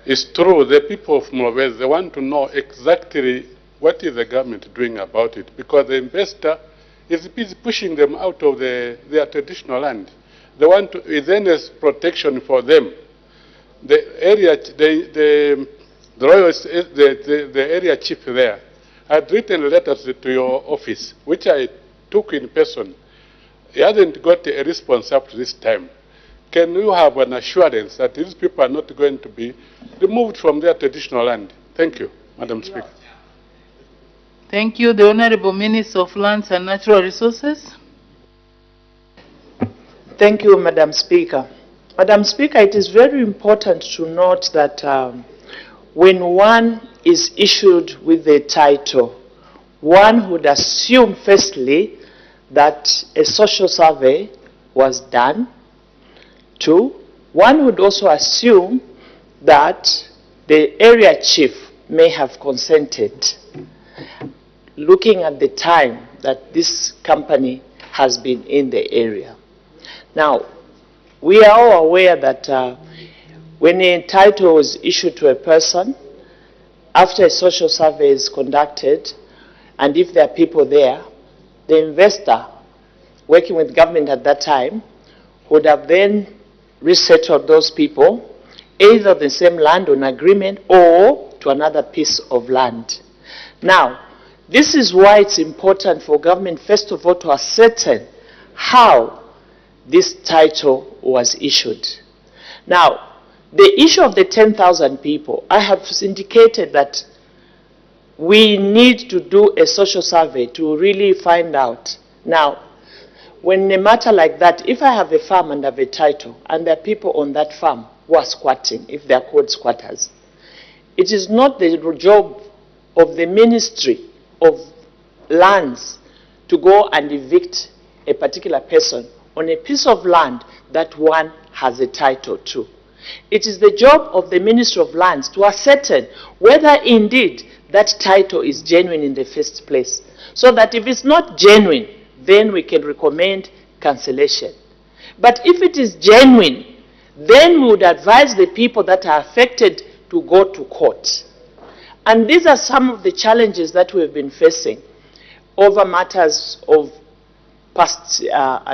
It's true, the people of Mulobezi, they want to know exactly what is the government doing about it, because the investor is busy pushing them out of their traditional land. They want to, is there any protection for them? The area, the area chief there had written letters to your office, which I took in person. He hasn't got a response up to this time. Can you have an assurance that these people are not going to be removed from their traditional land? Thank you, Madam Speaker. Thank you. The Honorable Minister of Lands and Natural Resources. Thank you, Madam Speaker. Madam Speaker, it is very important to note that when one is issued with the title, one would assume firstly that a social survey was done. Two, one would also assume that the area chief may have consented, looking at the time that this company has been in the area. Now, we are all aware that when a title is issued to a person, after a social survey is conducted, and if there are people there, the investor, working with government at that time, would have then resettled those people, either the same land on agreement or to another piece of land. Now, this is why it's important for government, first of all, to ascertain how this title was issued. Now, the issue of the 10,000 people, I have indicated that we need to do a social survey to really find out. Now, when a matter like that, if I have a farm and have a title, and there are people on that farm who are squatting, if they are called squatters, it is not the job of the Ministry of Lands to go and evict a particular person on a piece of land that one has a title to. It is the job of the Ministry of Lands to ascertain whether indeed that title is genuine in the first place, so that if it's not genuine, then we can recommend cancellation. But if it is genuine, then we would advise the people that are affected to go to court. And these are some of the challenges that we have been facing over matters of past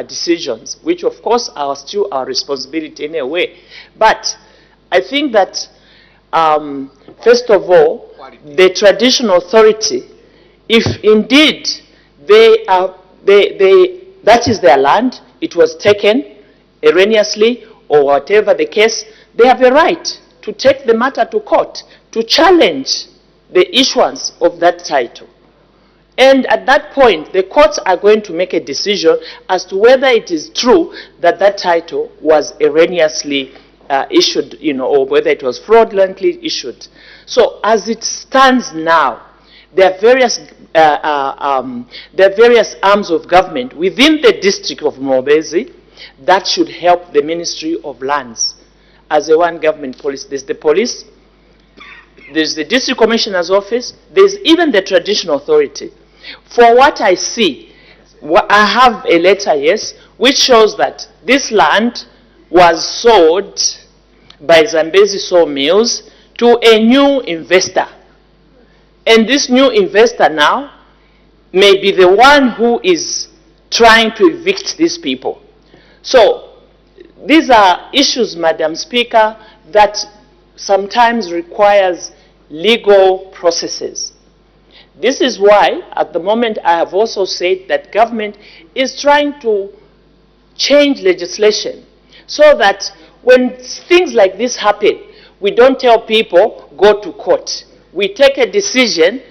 decisions, which of course are still our responsibility in a way. But I think that, first of all, the traditional authority, if indeed that is their land, it was taken erroneously or whatever the case, they have a right to take the matter to court, to challenge the issuance of that title. And at that point, the courts are going to make a decision as to whether it is true that that title was erroneously issued, or whether it was fraudulently issued. So as it stands now, there are various arms of government within the district of Mulobezi that should help the Ministry of Lands. As a one government police, there's the police, there's the district commissioner's office, there's even the traditional authority. For what I see, I have a letter, yes, which shows that this land was sold by Zambezi Sawmills to a new investor. And this new investor now may be the one who is trying to evict these people. So these are issues, Madam Speaker, that sometimes requires legal processes. This is why, at the moment, I have also said that government is trying to change legislation so that when things like this happen, we don't tell people, go to court. We take a decision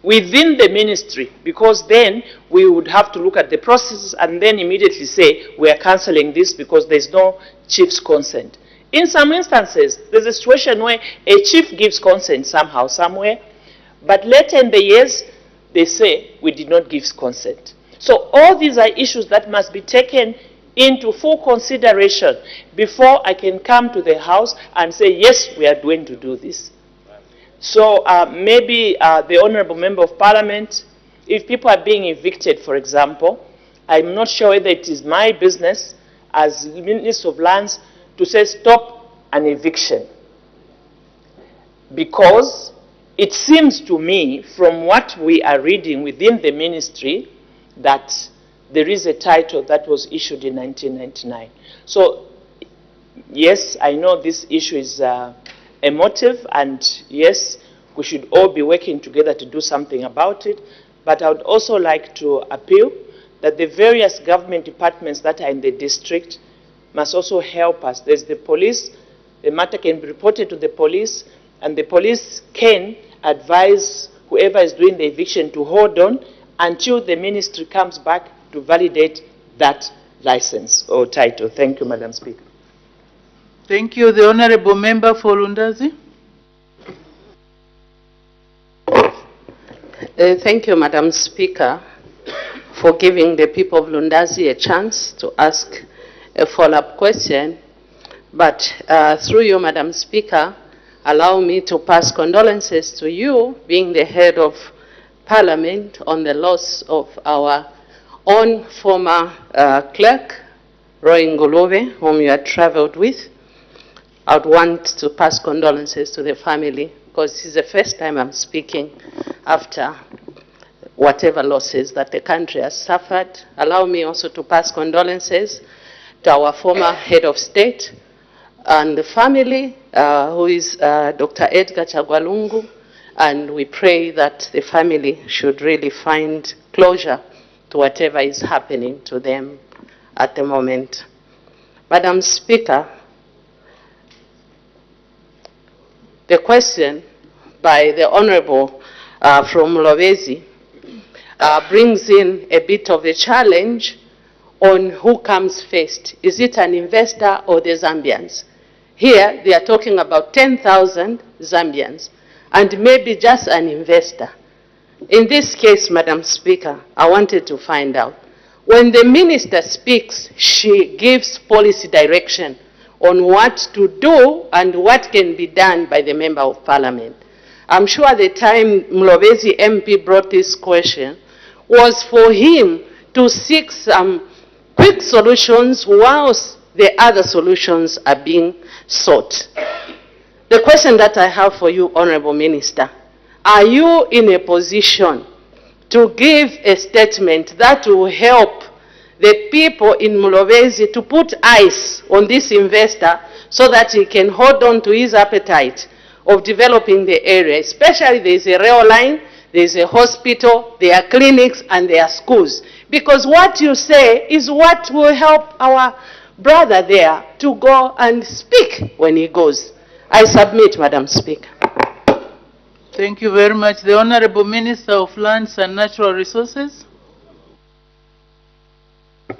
within the ministry, because then we would have to look at the process and then immediately say, we are cancelling this because there's no chief's consent. In some instances, there's a situation where a chief gives consent somehow, somewhere, but later in the years, they say, we did not give consent. So all these are issues that must be taken into full consideration before I can come to the House and say, yes, we are going to do this. So maybe the Honourable Member of Parliament, if people are being evicted, for example, I'm not sure whether it is my business as Minister of Lands to say stop an eviction. Because it seems to me, from what we are reading within the ministry, that there is a title that was issued in 1999. So, yes, I know this issue is emotive, and yes, we should all be working together to do something about it. But I would also like to appeal that the various government departments that are in the district must also help us. There's the police. The matter can be reported to the police, and the police can advise whoever is doing the eviction to hold on until the ministry comes back to validate that license or title. Thank you, Madam Speaker. Thank you. The Honorable Member for Lundazi. Thank you, Madam Speaker, for giving the people of Lundazi a chance to ask a follow-up question. But through you, Madam Speaker, allow me to pass condolences to you, being the head of Parliament, on the loss of our own former clerk, Roy Ngulube, whom you had traveled with. I would want to pass condolences to the family, because this is the first time I'm speaking after whatever losses that the country has suffered. Allow me also to pass condolences to our former head of state and the family, who is Dr. Edgar Chagwalungu, and we pray that the family should really find closure to whatever is happening to them at the moment. Madam Speaker, the question by the Honorable from Mlowezi brings in a bit of a challenge on who comes first. Is it an investor or the Zambians? Here, they are talking about 10,000 Zambians and maybe just an investor. In this case, Madam Speaker, I wanted to find out, when the minister speaks, she gives policy direction on what to do and what can be done by the Member of Parliament. I'm sure the time Mlowezi MP brought this question was for him to seek some quick solutions whilst the other solutions are being sought. The question that I have for you, Honorable Minister, are you in a position to give a statement that will help the people in Mlowezi to put eyes on this investor so that he can hold on to his appetite of developing the area? Especially there is a rail line, there is a hospital, there are clinics, and there are schools. Because what you say is what will help our brother there to go and speak when he goes. I submit, Madam Speaker. Thank you very much. The Honorable Minister of Lands and Natural Resources.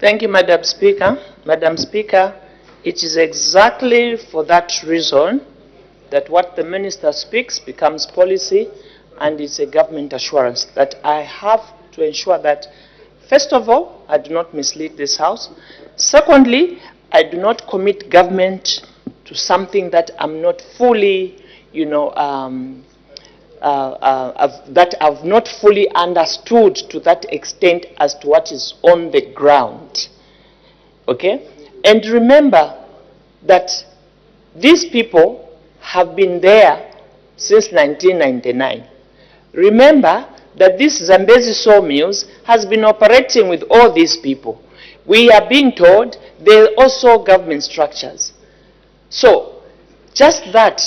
Thank you, Madam Speaker. Madam Speaker, it is exactly for that reason that what the minister speaks becomes policy, and it's a government assurance that I have to ensure that, first of all, I do not mislead this House. Secondly, I do not commit government to something that I'm not fully, that I've not fully understood to that extent as to what is on the ground. Okay? And remember that these people have been there since 1999. Remember that this Zambezi sawmills has been operating with all these people. We are being told there are also government structures. So, just that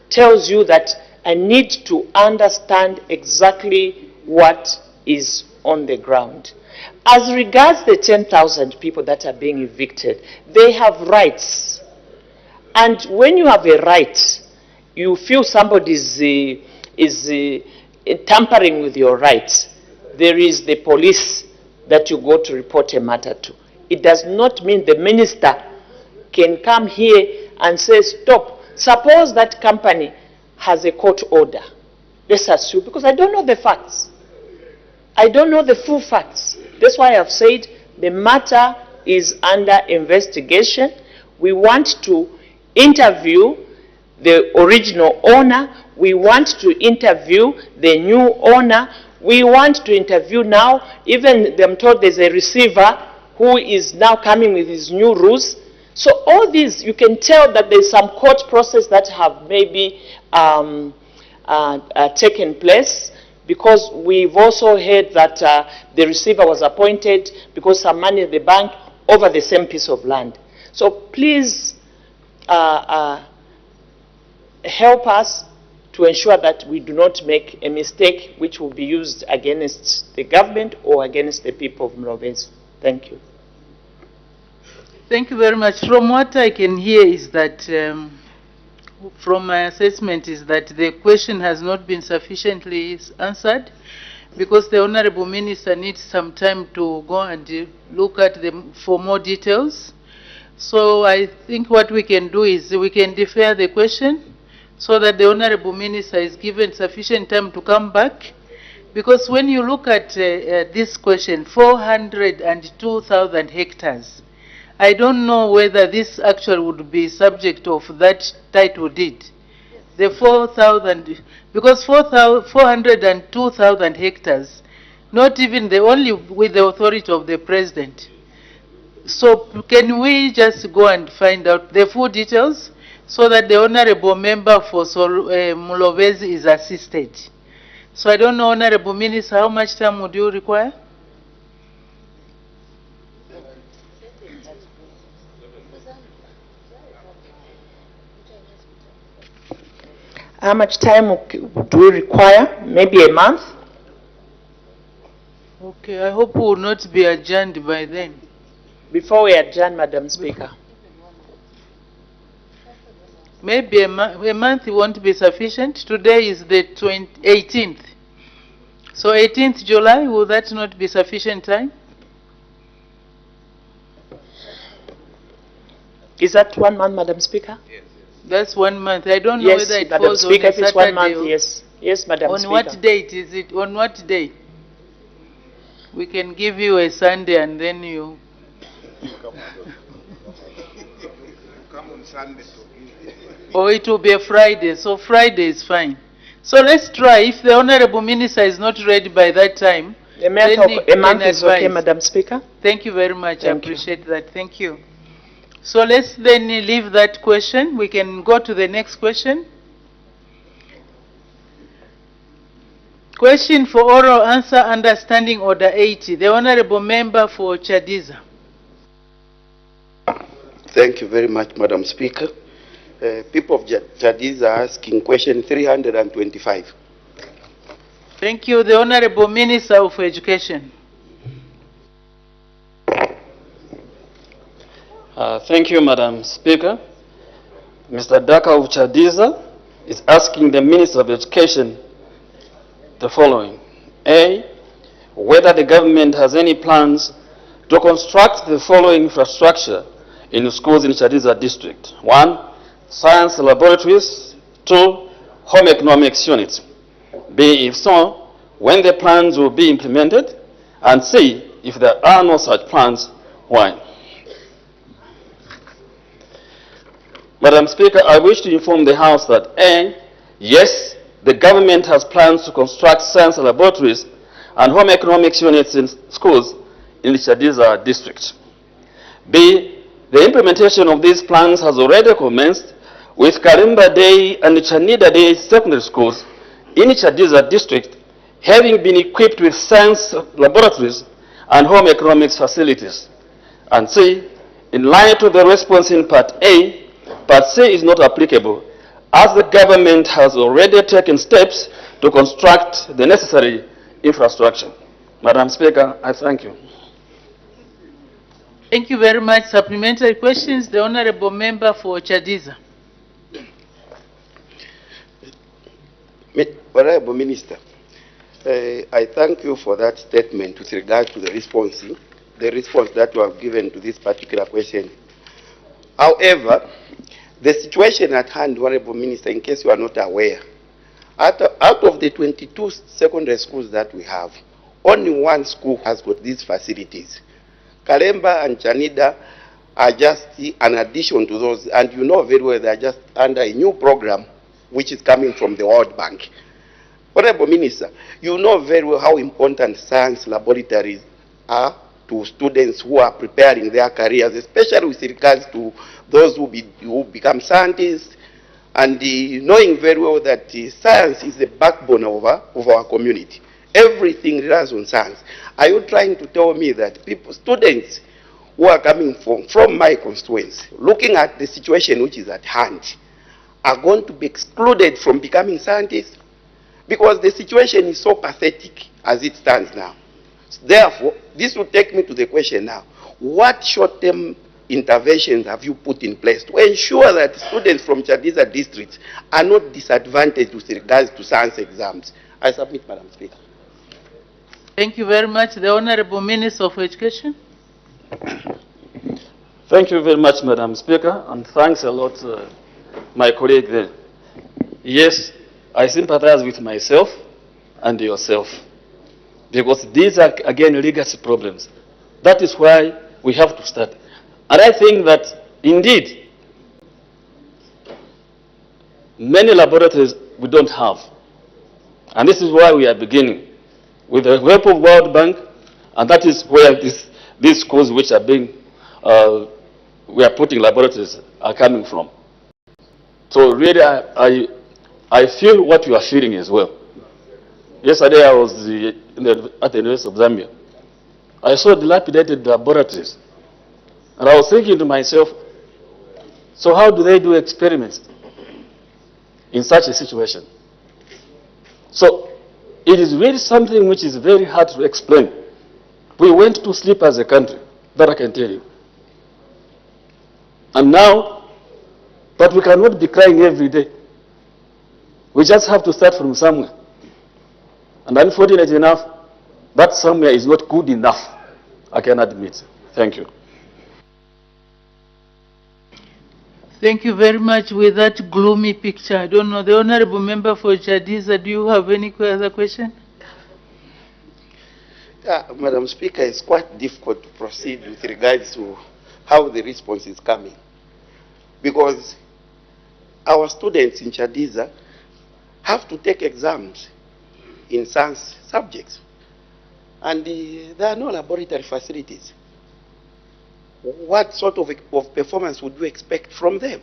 tells you that I need to understand exactly what is on the ground. As regards the 10,000 people that are being evicted, they have rights. And when you have a right, you feel somebody is tampering with your rights, there is the police that you go to report a matter to. It does not mean the minister can come here and say, stop. Suppose that company has a court order. Let's assume, because I don't know the facts. I don't know the full facts. That's why I've said the matter is under investigation. We want to interview the original owner. We want to interview the new owner. We want to interview now, even I'm told there's a receiver who is now coming with his new rules. So all these, you can tell that there's some court process that have maybe taken place, because we've also heard that the receiver was appointed because some money at the bank over the same piece of land. So please help us to ensure that we do not make a mistake which will be used against the government or against the people of Mlobezi. Thank you. Thank you very much. From what I can hear is that, from my assessment, is that the question has not been sufficiently answered, because the Honorable Minister needs some time to go and look at them for more details. So I think what we can do is we can defer the question so that the Honorable Minister is given sufficient time to come back. Because when you look at this question, 402,000 hectares, I don't know whether this actually would be subject of that title deed. The 4,000, because 402,000 hectares, not even the only with the authority of the President. So can we just go and find out the full details so that the Honorable Member for Mlobezi is assisted? So I don't know, Honorable Minister, how much time would you require? How much time do we require? Maybe a month? Okay, I hope we will not be adjourned by then. Before we adjourn, Madam Speaker. Maybe a month won't be sufficient. Today is the 18th. So 18th July, will that not be sufficient time? Is that 1 month, Madam Speaker? Yes. That's 1 month. I don't know Yes, whether it Madam falls Speaker, on a if it's Saturday 1 month, yes. Yes, Madam on Speaker. what date is it? On what day? We can give you a Sunday and then you... Come on Sunday. Or it will be a Friday, so Friday is fine. So let's try. If the Honorable Minister is not ready by that time, a then he month can is okay, advise. Madam Speaker. Thank you very much. Thank I appreciate that. Thank you. So let's then leave that question. We can go to the next question. Question for oral answer, understanding order 80. The Honorable Member for Chadiza. Thank you very much, Madam Speaker. People of Chadiza are asking question 325. Thank you. The Honorable Minister of Education. Thank you, Madam Speaker. Mr. Daka of Chadiza is asking the Minister of Education the following. A, whether the government has any plans to construct the following infrastructure in schools in Chadiza district. 1, science laboratories. 2, home economics units. B, if so, when the plans will be implemented. And C, if there are no such plans, why? Madam Speaker, I wish to inform the House that A, yes, the government has plans to construct science laboratories and home economics units in schools in the Chadiza district. B, the implementation of these plans has already commenced with Karimba Day and Chanida Day secondary schools in Chadiza district having been equipped with science laboratories and home economics facilities. And C, in light of the response in Part A, Part C is not applicable, as the government has already taken steps to construct the necessary infrastructure. Madam Speaker, I thank you. Thank you very much. Supplementary questions, the Honorable Member for Chadiza. Honorable Minister, I thank you for that statement with regard to the response that you have given to this particular question. However, the situation at hand, Honorable Minister, in case you are not aware, out of the 22 secondary schools that we have, only one school has got these facilities. Kalemba and Chanida are just an addition to those, and you know very well they are just under a new program which is coming from the World Bank. Honorable Minister, you know very well how important science laboratories are to students who are preparing their careers, especially with regards to those who become scientists, and knowing very well that science is the backbone of our community. Everything relies on science. Are you trying to tell me that students who are coming from my constituency, looking at the situation which is at hand, are going to be excluded from becoming scientists? Because the situation is so pathetic as it stands now. Therefore, this will take me to the question now. What short-term interventions have you put in place to ensure that students from Chadiza districts are not disadvantaged with regards to science exams? I submit, Madam Speaker. Thank you very much. The Honorable Minister of Education. Thank you very much, Madam Speaker, and thanks a lot, my colleague there. Yes, I sympathize with myself and yourself, because these are, again, legacy problems. That is why we have to start. And I think that, indeed, many laboratories we don't have. And this is why we are beginning with the help of World Bank, and that is where these schools which are being, we are putting laboratories are coming from. So really, I feel what you are feeling as well. Yesterday I was at the University of Zambia. I saw dilapidated laboratories. And I was thinking to myself, so how do they do experiments in such a situation? So it is really something which is very hard to explain. We went to sleep as a country, that I can tell you. And now, but we cannot be crying every day. We just have to start from somewhere. And unfortunately enough, that somewhere is not good enough, I can admit. Thank you. Thank you very much. With that gloomy picture, I don't know, the Honorable Member for Chadiza, do you have any other question? Madam Speaker, it's quite difficult to proceed with regards to how the response is coming. Because our students in Chadiza have to take exams in science subjects. And there are no laboratory facilities. What sort of performance would you expect from them?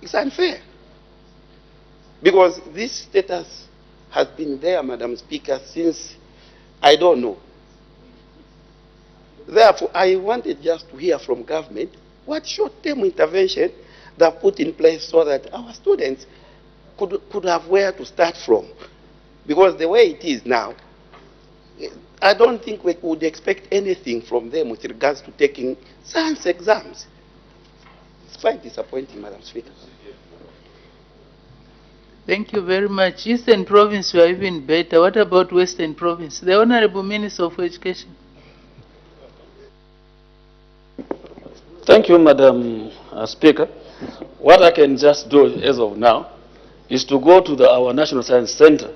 It's unfair. Because this status has been there, Madam Speaker, since, I don't know. Therefore, I wanted just to hear from government what short-term intervention they have put in place so that our students could have where to start from. Because the way it is now, I don't think we would expect anything from them with regards to taking science exams. It's quite disappointing, Madam Speaker. Thank you very much. Eastern Province, you are even better. What about Western Province? The Honorable Minister of Education. Thank you, Madam Speaker. What I can just do as of now is to go to our National Science Center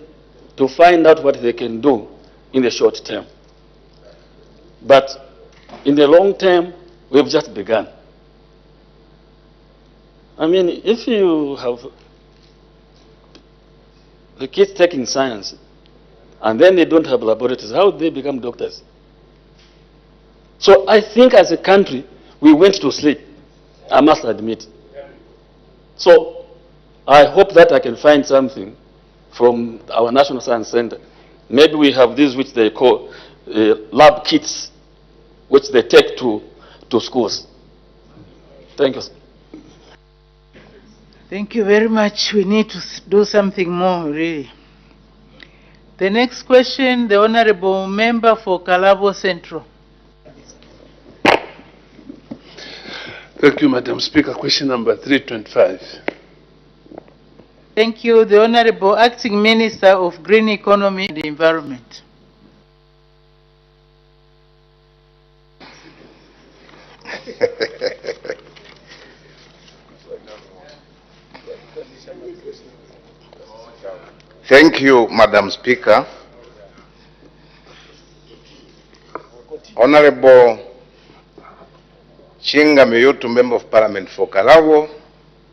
to find out what they can do in the short term. But in the long term, we've just begun. I mean, if you have the kids taking science and then they don't have laboratories, how do they become doctors? So I think as a country, we went to sleep, I must admit. So I hope that I can find something from our National Science Center. Maybe we have these which they call lab kits, which they take to schools. Thank you. Thank you very much. We need to do something more, really. The next question, the Honorable Member for Kalabo Central. Thank you, Madam Speaker. Question number 325. Thank you. The Honorable Acting Minister of Green Economy and the Environment. Thank you, Madam Speaker. Honorable Chinga Meyutu, Member of Parliament for Kalabo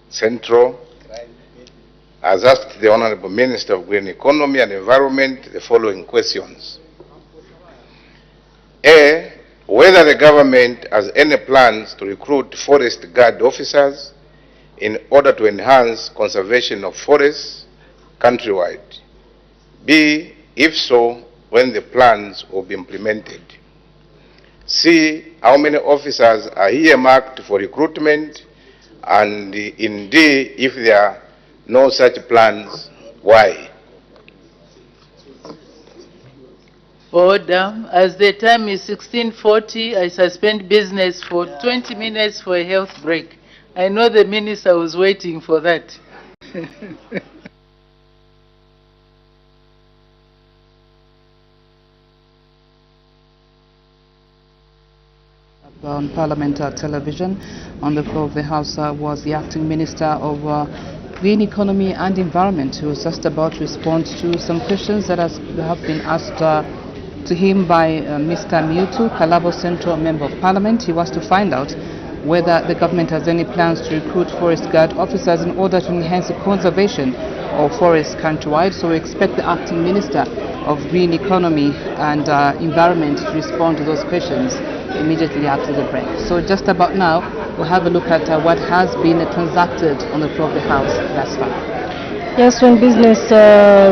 Central, has asked the Honorable Minister of Green Economy and Environment the following questions. A, whether the government has any plans to recruit forest guard officers in order to enhance conservation of forests countrywide. B, if so, when the plans will be implemented. C, how many officers are earmarked for recruitment, and in D, if there are no such plans, why? Order. As the time is 16:40, I suspend business for 20 minutes for a health break. I know the minister was waiting for that. On Parliamentary television, on the floor of the House was the acting Minister of Green Economy and Environment, who was just about to respond to some questions that have been asked to him by Mr. Mewtu, Kalabo Central Member of Parliament. He was to find out whether the government has any plans to recruit forest guard officers in order to enhance the conservation of forests countrywide. So we expect the acting Minister of Green Economy and Environment to respond to those questions immediately after the break. So just about now, we'll have a look at what has been transacted on the floor of the House thus far. Yes, when business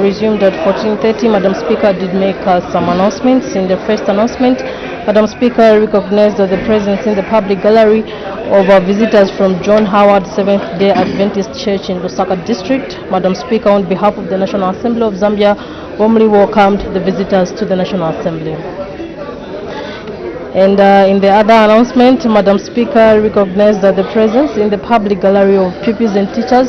resumed at 14:30, Madam Speaker did make some announcements. In the first announcement, Madam Speaker recognized the presence in the public gallery of visitors from John Howard Seventh-day Adventist Church in Lusaka District. Madam Speaker, on behalf of the National Assembly of Zambia, warmly welcomed the visitors to the National Assembly. And in the other announcement, Madam Speaker recognized the presence in the public gallery of pupils and teachers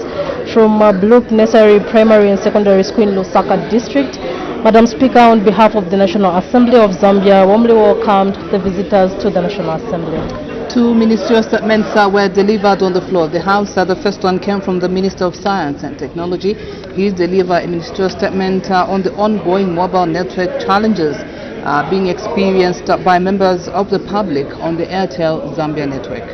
from Blook Nursery Primary and Secondary School in Lusaka District. Madam Speaker, on behalf of the National Assembly of Zambia, warmly welcomed the visitors to the National Assembly. Two ministerial statements were delivered on the floor of the House. The first one came from the Minister of Science and Technology. He delivered a ministerial statement on the ongoing mobile network challenges being experienced by members of the public on the Airtel Zambia network.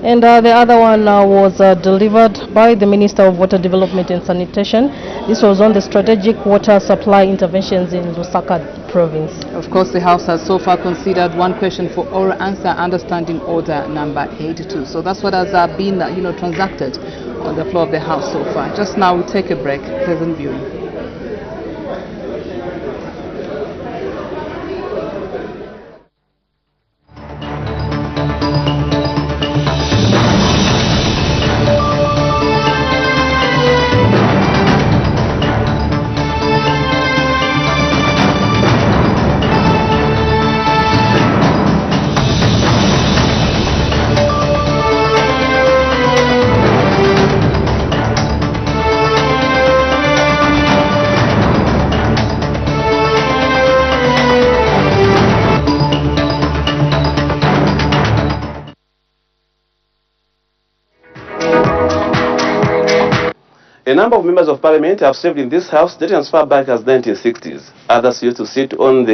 And the other one was delivered by the Minister of Water Development and Sanitation. This was on the strategic water supply interventions in Lusaka province. Of course, the House has so far considered one question for oral answer under Standing Order number 82. So that's what has been transacted on the floor of the House so far. Just now we take a break. Pleasant viewing. A number of members of parliament have served in this house dating as far back as 1960s. Others used to sit on the